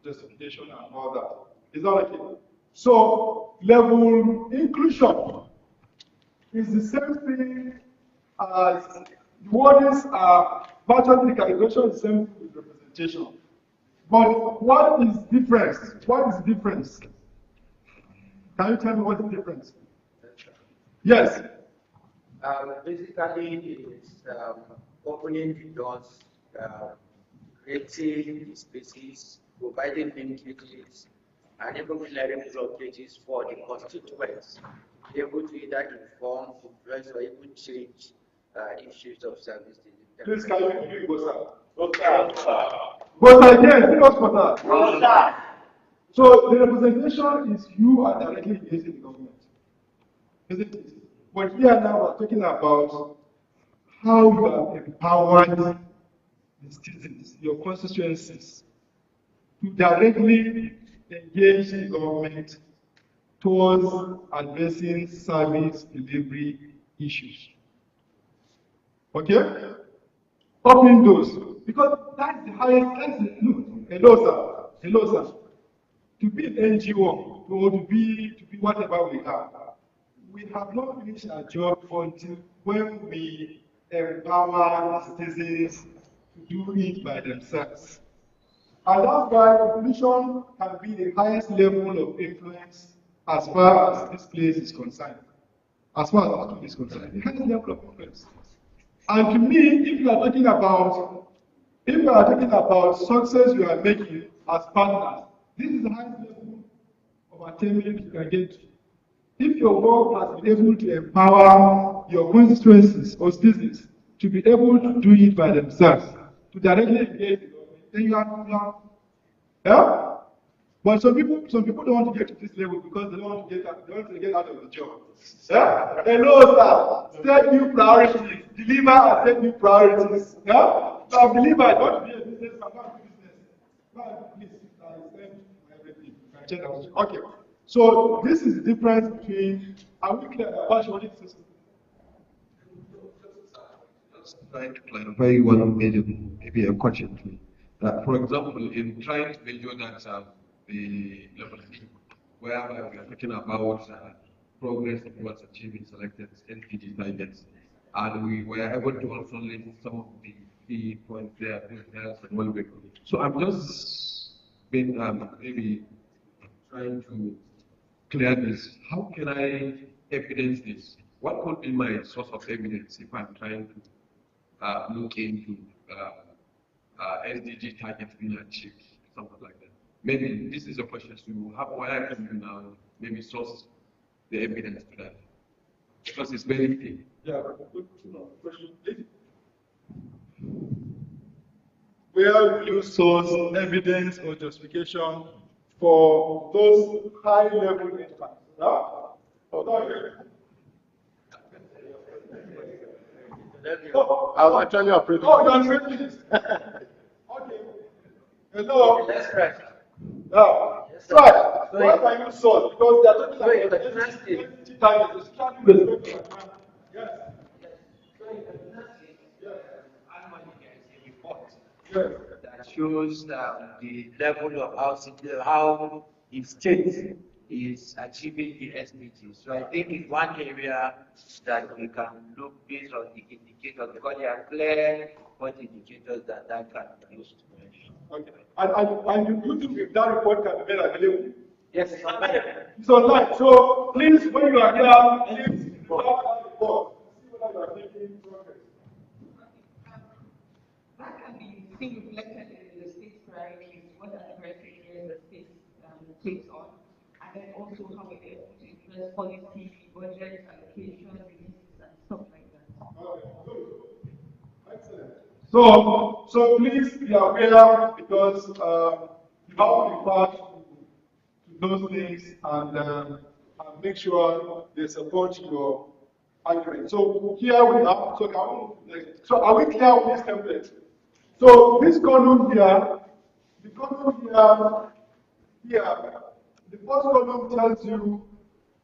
justification and all that. Is that okay? So level inclusion is the same thing as the wordings are virtually the calculation is the same thing with representation. But what is difference? What is the difference? Can you tell me what is the difference? Yes. Basically, it's opening the doors, creating spaces, providing linkages, and even clearing blockages for the constituents, able to either inform, influence, or even change issues of service. Please, can you go, sir? Go, sir, again, because for that. So the representation is you are directly engaging the government. Isn't it? But here now we're talking about how you have empowered the citizens, your constituencies, to directly engage the government towards addressing service delivery issues. Okay? Open those. Because that's the highest, hello sir. To be an NGO, or to be whatever we have not finished our job until when we empower citizens to do it by themselves. And that's why population can be the highest level of influence as far as this place is concerned. As far as the country is concerned, the highest level of influence. And to me, if you are talking about success you are making as partners, this is the highest level of attainment you can get to. If your work has been able to empower your constituencies or citizens to be able to do it by themselves, to directly engage the government, then you are yeah? But some people don't want to get to this level because they don't want to get out of the job. Yeah? Hello, sir. Set new priorities. Deliver and set new priorities. Yeah? Now deliver, don't be a businessman, not a business. Please, okay. So this is the difference between, are we clear about what it is? Just trying to clarify one maybe a question to me. For example, in trying to measure that the level whereby we are talking about progress towards achieving selected SDG targets, and we were able to also list some of the key points there, health and well-being. So I'm just been maybe trying to clear this. How can I evidence this? What could be my source of evidence if I'm trying to look into SDG targets being achieved, something like that? Maybe this is a question to have what I can do now, maybe source the evidence to that. Because it's very clear. Yeah, question, please. Where will you source evidence or justification for those high level impacts? No? I'm actually afraid. Oh, you're afraid this. Okay. Hello. Let's try. Now, try. What can you source? Because they are talking about SDG targets. Yes. That shows the level of how the state is achieving the SDGs. So I think it's one area that we can look based on the indicators, because there are clear point indicators that can be used. Okay. And you think if that report can be made available? Yes, it's online. It's online. So please, when you are here, please fill out that report. See whether you are making progress. That can be seen reflected in the state's priorities, what are the criteria the state takes on, and then also how we're able to influence policy, budget, allocation, releases, and stuff like that. Okay, good. Excellent. So please be aware, because you have to refer to those things and make sure they support your argument. So here we are. So are we clear with this template? So this column here, the column here, the first column tells you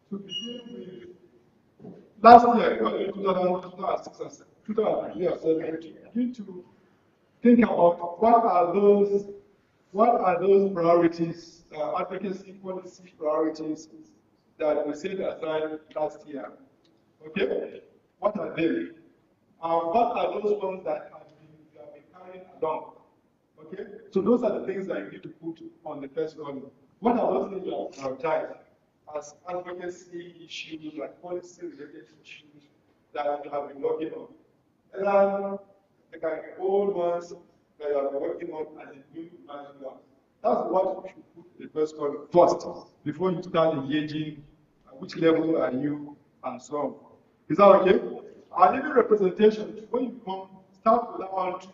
to begin with last year, 2006 and 2007, begin to think about what are those priorities, advocacy policy priorities that we set aside last year. Okay? What are they? What are those ones that have been carried along? Okay? So those are the things that you need to put on the first column. What are those things that are prioritized as advocacy issues, like policy-related issues that you have been working on? And then there can be old ones that you have been working on and the new emerging ones. That's what you should put in the first column first, before you start engaging. Which level are you, and so on. Is that okay? And even representation, when you come, start with that one too.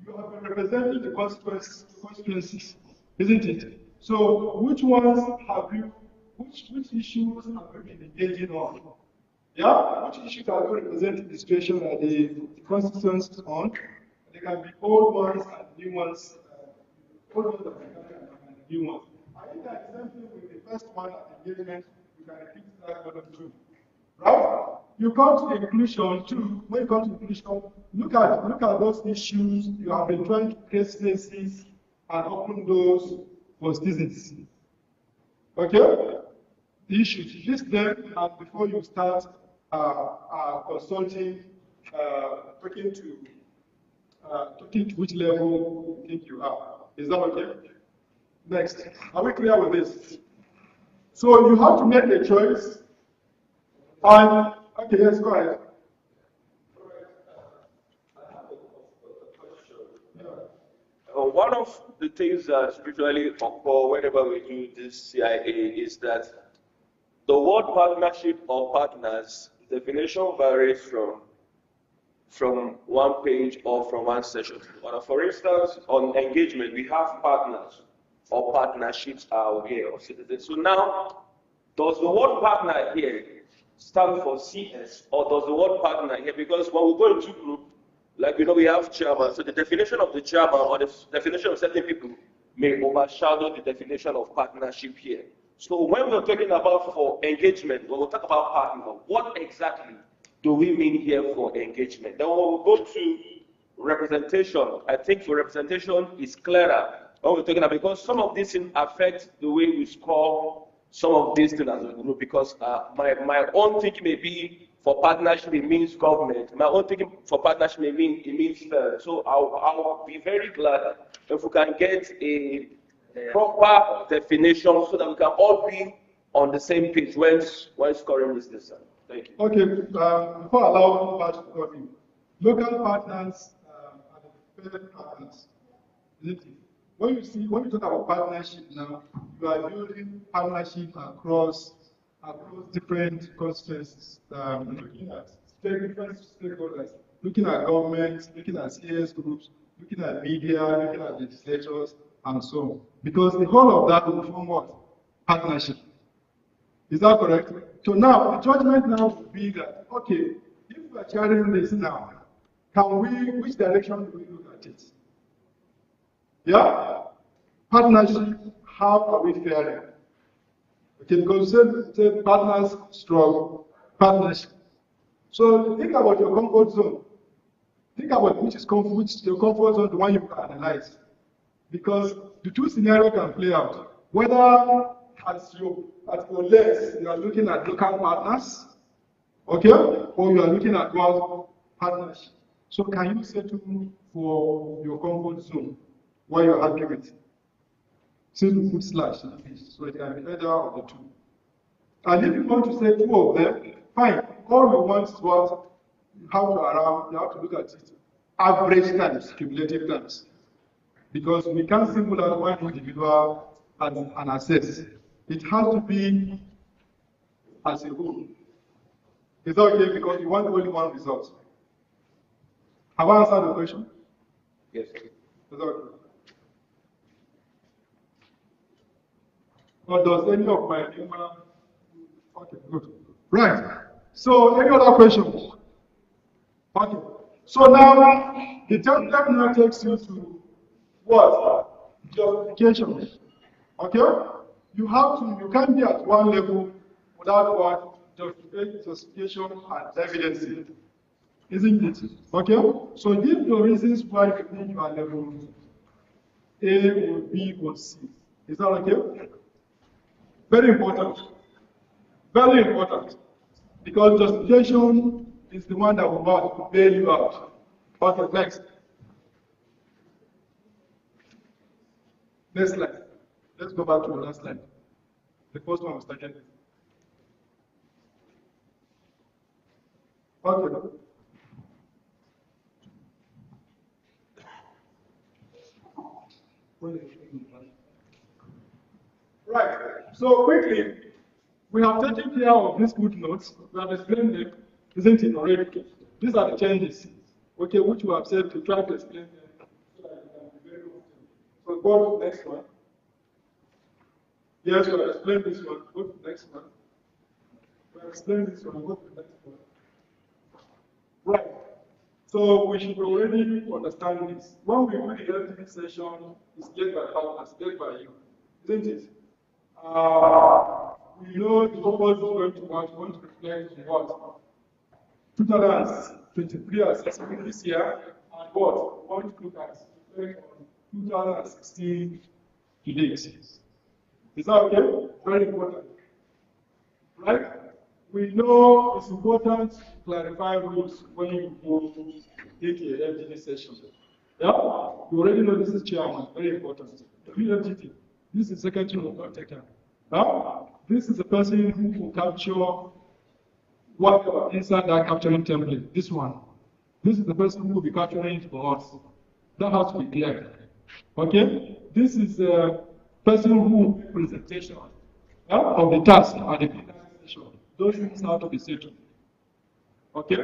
You have been representing the constituencies, isn't it? So which ones have you, which issues have you been engaging on? Yeah? Which issues are you representing the situation that the constituencies on? They can be old ones and new ones, old ones and new ones. I think that example with the first one, engagement, you can repeat that one too. Right? You come to inclusion too. When you come to inclusion, look at those issues. You have been trying to create spaces and open doors for citizens. Okay? The issues, list them, and before you start consulting, talking to which level you think you are. Is that okay? Next, are we clear with this? So you have to make a choice. And okay, yes, go ahead. One of the things that usually occur whenever we do this CIA is that the word partnership or partners definition varies from one page or from one session. For instance, on engagement, we have partners or partnerships are aware of citizens. So now, does the word partner here stand for CS, or does the word partner here? Because when we go into group, like we have chairman, so the definition of the chairman or the definition of certain people may overshadow the definition of partnership here. So when we're talking about for engagement, when we talk about partner, what exactly do we mean here for engagement? Then when we go to representation, I think for representation is clearer when we're talking about, because some of these things affect the way we score some of these things as a group, because my own thinking may be for partnership it means government. My own thinking for partnership may mean it means fair. So I'll be very glad if we can get a proper definition so that we can all be on the same page when scoring this decision. Thank you. Okay, before allowing part to go in, local partners are the favorite partners, isn't it? When you talk about partnership now, you are building partnership across different constituencies, looking at different stakeholders, looking at governments, looking at CS groups, looking at media, looking at legislators, and so on. Because the whole of that will form what? Partnership. Is that correct? So now, the judgment now would be that, okay, if we are carrying this now, which direction do we look at it? Yeah? Partnership, how are we faring? Okay, because say partners struggle, partnership. So think about your comfort zone. Think about which is your comfort zone, the one you can analyze. Because the two scenarios can play out. Whether at your legs, you are looking at local partners, okay, or you are looking at world partnership. So can you settle for your comfort zone while you're arguing? Simply put slash, so it can be either of the two. And if you want to say two of them, fine. All we want is what you have to look at it. Average times, cumulative times. Because we can't single out one individual and assess. It has to be as a whole. Is that okay? Because you want only one result. Have I answered the question? Yes. Is that okay? Or does any of my human? Okay, good. Right. So, any other questions? Okay. So now, the template now takes you to what? Justification. Okay? You can't be at one level without what? Justification and evidence. Isn't it? Okay? So give the reasons why you think you are level A or B or C. Is that okay? Very important. Very important. Because justification is the one that will bail you out. Okay, next. Next slide. Let's go back to the last slide. The first one was taken. Okay. Right. So quickly, we have taken care of these footnotes. We have explained them, isn't it already? These are the changes, okay, which we have said to try to explain them so that you can be very comfortable. So go to the next one. Yes, we have explained this one. Go to the next one. We have explained this one. Go to the next one. Right. So we should already understand this. When we do the LTV session, it's led by partners, led by you, isn't it? We know the purpose is going to reflect what? 2023 assessment this year, and what? We want to look at 2016 to date. Is that okay? Very important. Right? We know it's important to clarify rules when you go take a FGD session. Yeah? You already know this is chairman, very important. The FGD, this is secretary of caretaker. Yeah? This is a person who will capture whatever inside that capturing template. This one. This is the person who will be capturing it for us. That has to be clear. Okay? This is a person who will make presentation of the task at the session. Those things have to be settled. Okay?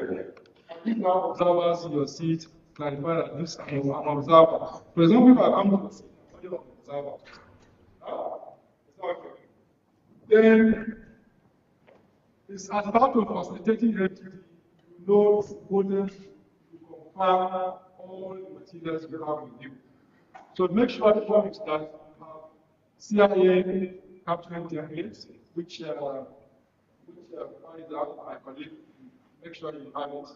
If now observers in your seat clarify that this I'm an observer. For example, if I come to the seat, I'm an observer. Then it's as part of facilitating activity, you know it's important to confirm all the materials you have with you. So make sure the topics that you have CIA capturing templates, which finds out my colleague, make sure you have it.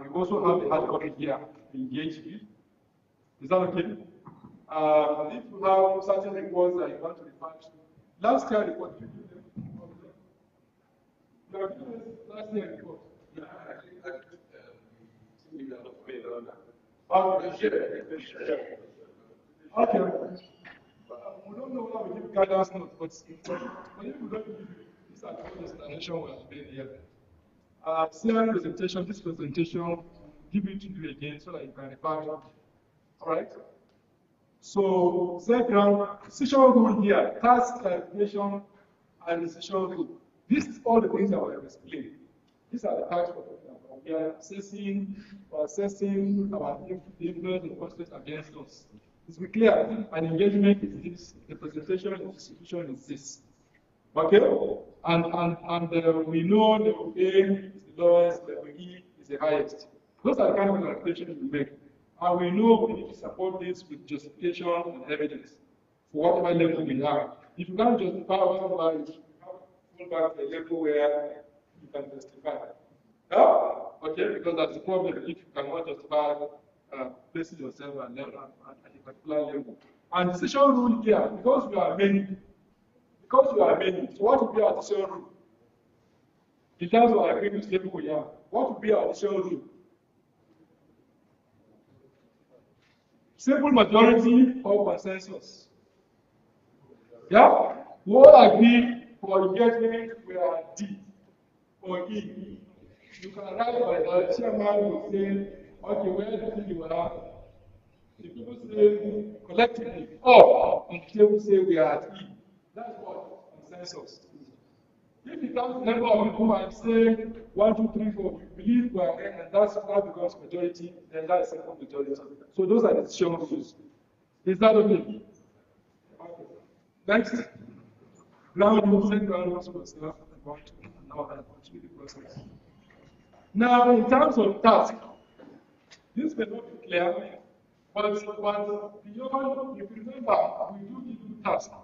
You also have the hard copy here, the EHP. Is that okay? If you have certain reports that you want to refer to, last year report, you give them. You have given us last year report. Yeah, okay. We don't know whether we give guidance notes, but if we don't give this explanation we have made here. CR presentation, this presentation, give it to you again so that you can refer to it. All right? So, second, decision rule here, task clarification and decision rule. This is all the things that we have explained. These are the types of things that we are assessing our influence and constraints against us. It's be clear, an engagement is this, the presentation of institution is this. Okay? And we know level A is the lowest, level E is the highest. Those are the kind of clarifications we make. And we know we need to support this with justification and evidence for whatever level we have. If you can't justify whatever, you have to go back to a level where you can justify. Yeah? Okay, because that's the problem if you cannot justify placing yourself at a particular level. And decision rule here, because you are many, so what will be our decision rule? In terms of agreement level here, what will be our decision rule? Simple majority or consensus? Yeah? We all agree for engagement, we are D or E. You can write by the chairman will say, okay, where do you think you are? The people say collectively, or and the table say we are at E. That's what consensus. If it comes to number of people and say 1, 2, 3, 4, you believe we are there, and that becomes majority, then that is simple majority. So those are the decision rules. Is that okay? Okay. Next. Now you send ground rules for yourself about now that continue the process. Now, in terms of task, this may not be clear, but beyond, if you remember, we do give you tasks.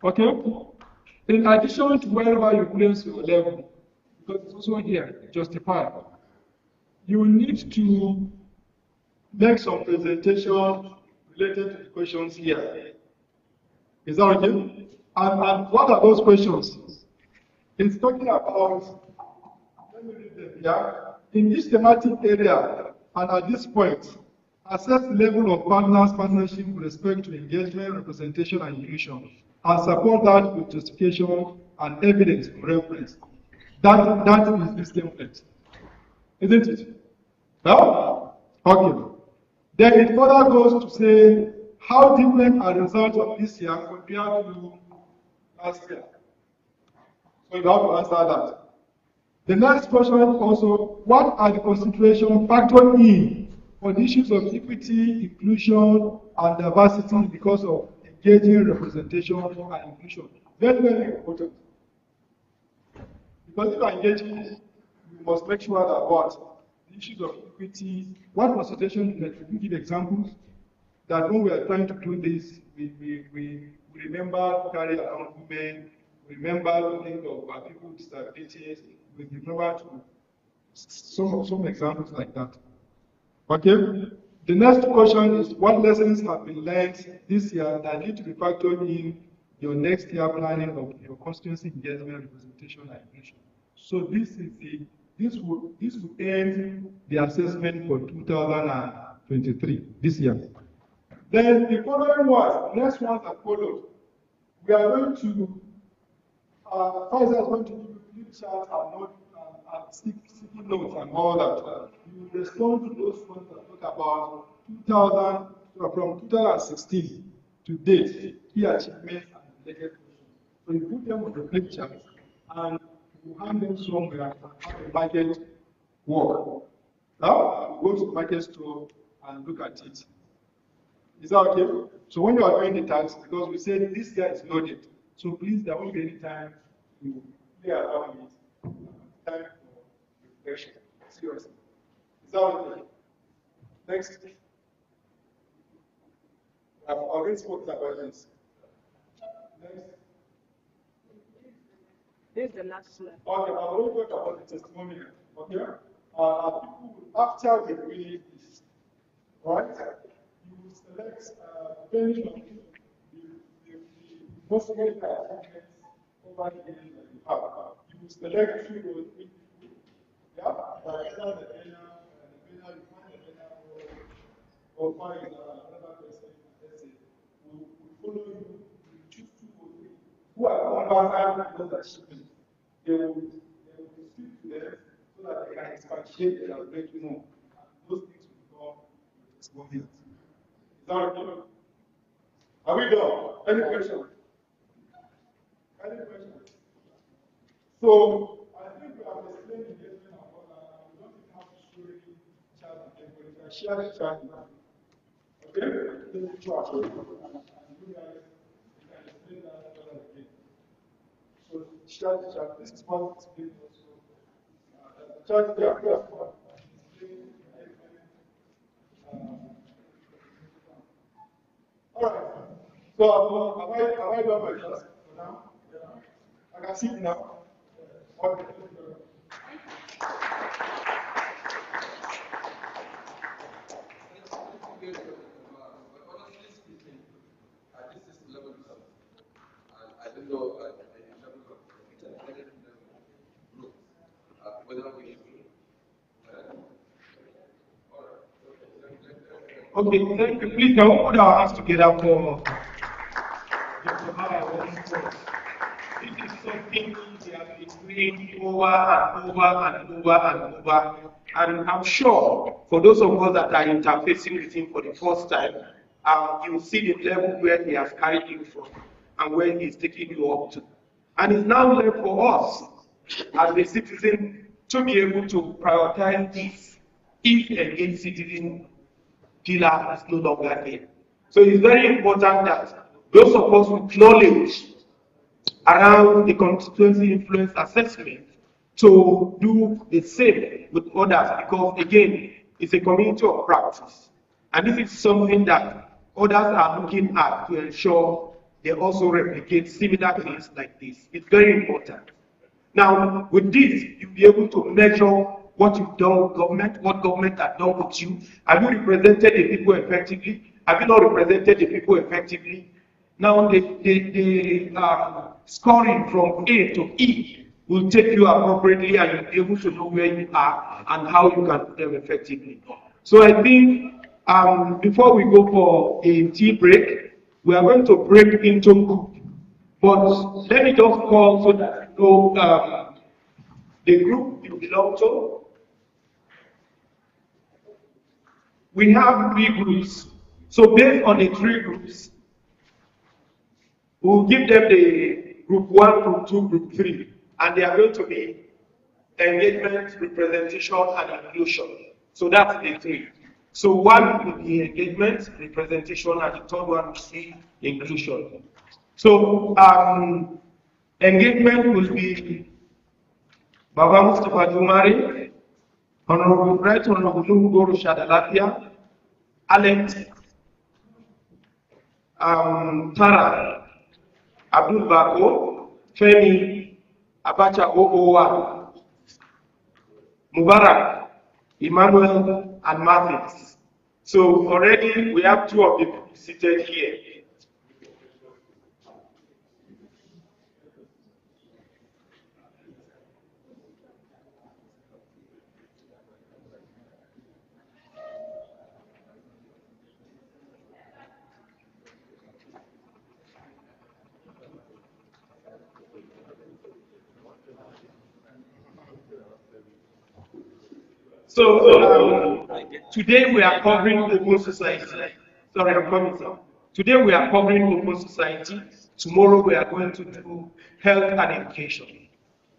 Okay? In addition to wherever you place your level, because it's also here, justified, you need to make some presentation related to the questions here. Is that okay? And what are those questions? It's talking about, let me read them here. In each thematic area, and at this point, assess the level of partnership with respect to engagement, representation, and inclusion, and support that with justification and evidence for reference. That is this template, isn't it? No? Okay. Then it further goes to say how different are the results of this year compared to last year. So you have to answer that. The next question also, what are the considerations factored in for the issues of equity, inclusion, and diversity because of engaging representation and inclusion? Very, very important. Because if you are engaging, you must make sure that what? The issues of equity, what consideration, we give examples, that when we are trying to do this, we remember to carry around women, we remember to think of people with disabilities, we remember to some examples like that. Okay? The next question is what lessons have been learned this year that need to be factored in your next year planning of your constituency engagement, representation, and inclusion. So this will end the assessment for 2023 this year. Then the following ones, next ones that followed, we are going to Pfizer is going to give you flip chart and sticky notes and all that. You respond to those ones that talk about from 2016 to date, key achievements and related questions. So you put them on the flip chart and you hand them somewhere and have a market work. Now, you go to the market store and look at it. Is that okay? So when you are doing the task, because we said this year is loaded, so please, there won't be any time to play around it. Time for reflection. Seriously. Is that okay? Next. I've already spoken about this. Next. This is the last slide. Okay, I've already talked about the testimonial. Okay? People, after we release this, right? You will select, depending on the most significant achievements over the years that you have. You will select 2 or 3 people. Yeah? Either the winner, you find the winner, or find another person, let's say, who follow you, you choose 2 or 3 who are conversant with those achievements. They will speak to them so that they can expatiate and let you know. And those things will become testimonials. Is that okay? Are we done? Any questions? Any questions? So, I think we have explained the engagement and all that. We don't even have to show any chart again, but you can share the chart now. Okay? Take the chart. And you guys can explain that further again. So, share the chart. This is one explain also. The chart here, all right. So, have I done my task for now? I can see it now. Okay. Okay, thank you. Please, can we put our hands together for Dr. Mara. This is something they have been doing over and over and over and over. And I'm sure for those of us that are interfacing with him for the first time, you will see the level where he has carried you from and where he's taking you up to. And it's now left for us as a citizen to be able to prioritize this if engaged citizen pillar is no longer there. So it's very important that those of us with knowledge around the constituency influence assessment to do the same with others, because again, it's a community of practice. And this is something that others are looking at to ensure they also replicate similar things like this. It's very important. Now, with this, you'll be able to measure what you've done with government, what government has done with you. Have you represented the people effectively? Have you not represented the people effectively? Now, the scoring from A to E will take you appropriately, and you'll be able to know where you are and how you can do them effectively. So I think before we go for a tea break, we are going to break into group. But let me just call so that you know the group you belong to. We have 3 groups. So based on the 3 groups, we'll give them the group 1, group 2, group 3. And they are going to be engagement, representation, and inclusion. So that's the 3. So 1 will be engagement, representation, and the 3rd one will be inclusion. So engagement will be Baba Mustafa Jumari, Honorable Right Honorable Guru Shadalatia, Alex, Tara, Abdul Bako, Femi, Abacha Owa, Mubarak, Emmanuel, and Martins. So already we have 2 of them seated here. So today we are covering open society. Sorry, I'm coming, sir. Today we are covering open society. Tomorrow we are going to do health and education.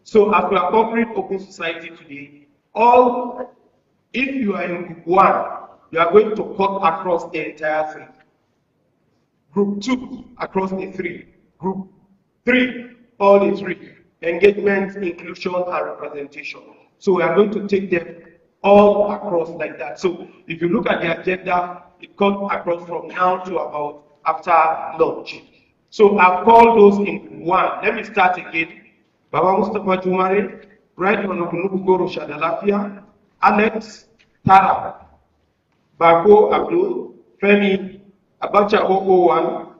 So as we are covering open society today, if you are in group 1, you are going to cut across the entire 3. Group 2 across the 3. Group 3, all the 3. Engagement, inclusion, and representation. So we are going to take them all across like that. So if you look at the agenda, it comes across from now to about after lunch. So I've called those in 1. Let me start again. Baba Mustafa Jumare, Right Honorable Guru Shadalafia, Alex, Tara, Bako Abdul, Femi, Abacha 001.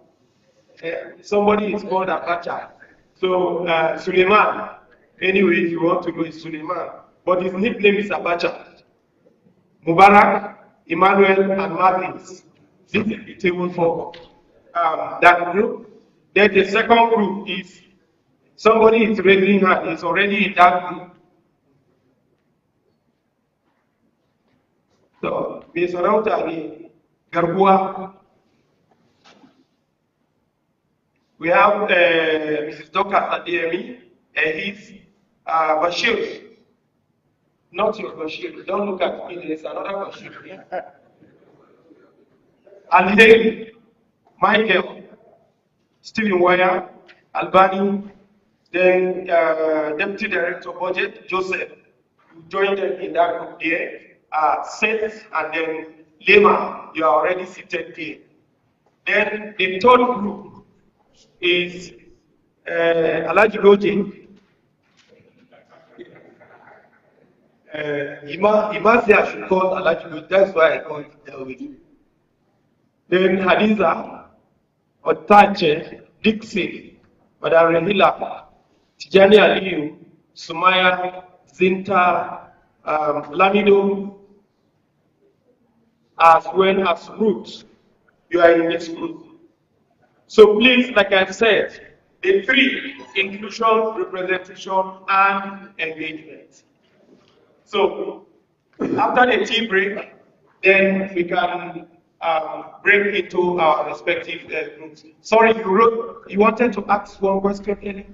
Somebody is called Abacha. So Suleiman, anyway, if you want to go, it's Suleiman. But his nickname is Abacha. Mubarak, Emmanuel, and Martins. This is the table for that group. Then the second group is somebody is raising hand, is already in that group. So, Ms. Rautani, Garbua. We have Mrs. Dr. Ademi, and he's Bashir. Not your Bashir. Don't look at me. There's another Bashir. Ali, Michael, Stephen Wire, Albani, then Deputy Director Budget, Joseph. You joined them in that group there. Seth, and then Lema, you are already seated there. Then the 3rd group is Alaji Goji. Ima said I should call Alaji Goji, that's why I called Delwin. Then Hadiza, Otache, Dixie, Madam Rahila, Tijani Aliyu, Sumaya, Zinta, Lamido, as well as roots. You are in this group. So please, like I said, the three: inclusion, representation, and engagement. So after the tea break, then we can break into our respective groups. Sorry, you wanted to ask one question, Kelly?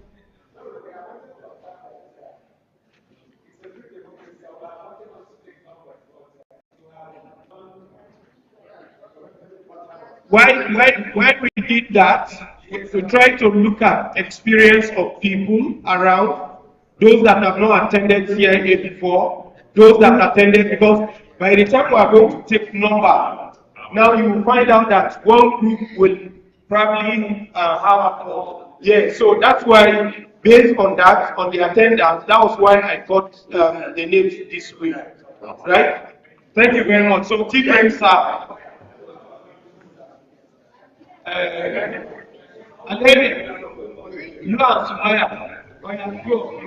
When we did that, we tried to look at experience of people around, those that have not attended CIA before, those that attended, because by the time we are going to take number, now you will find out that one group will probably yeah, so that's why, based on that, on the attendance, that was why I got the names this week, right? Thank you very much. So, tea breaks are. And then you are Sumaya. Go.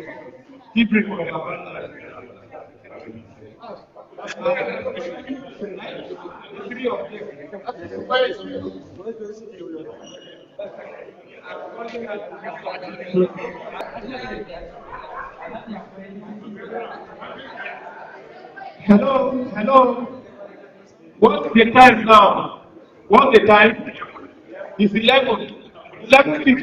Tea break. Three of Hello. What's the time now? What's the time? It's 11:50.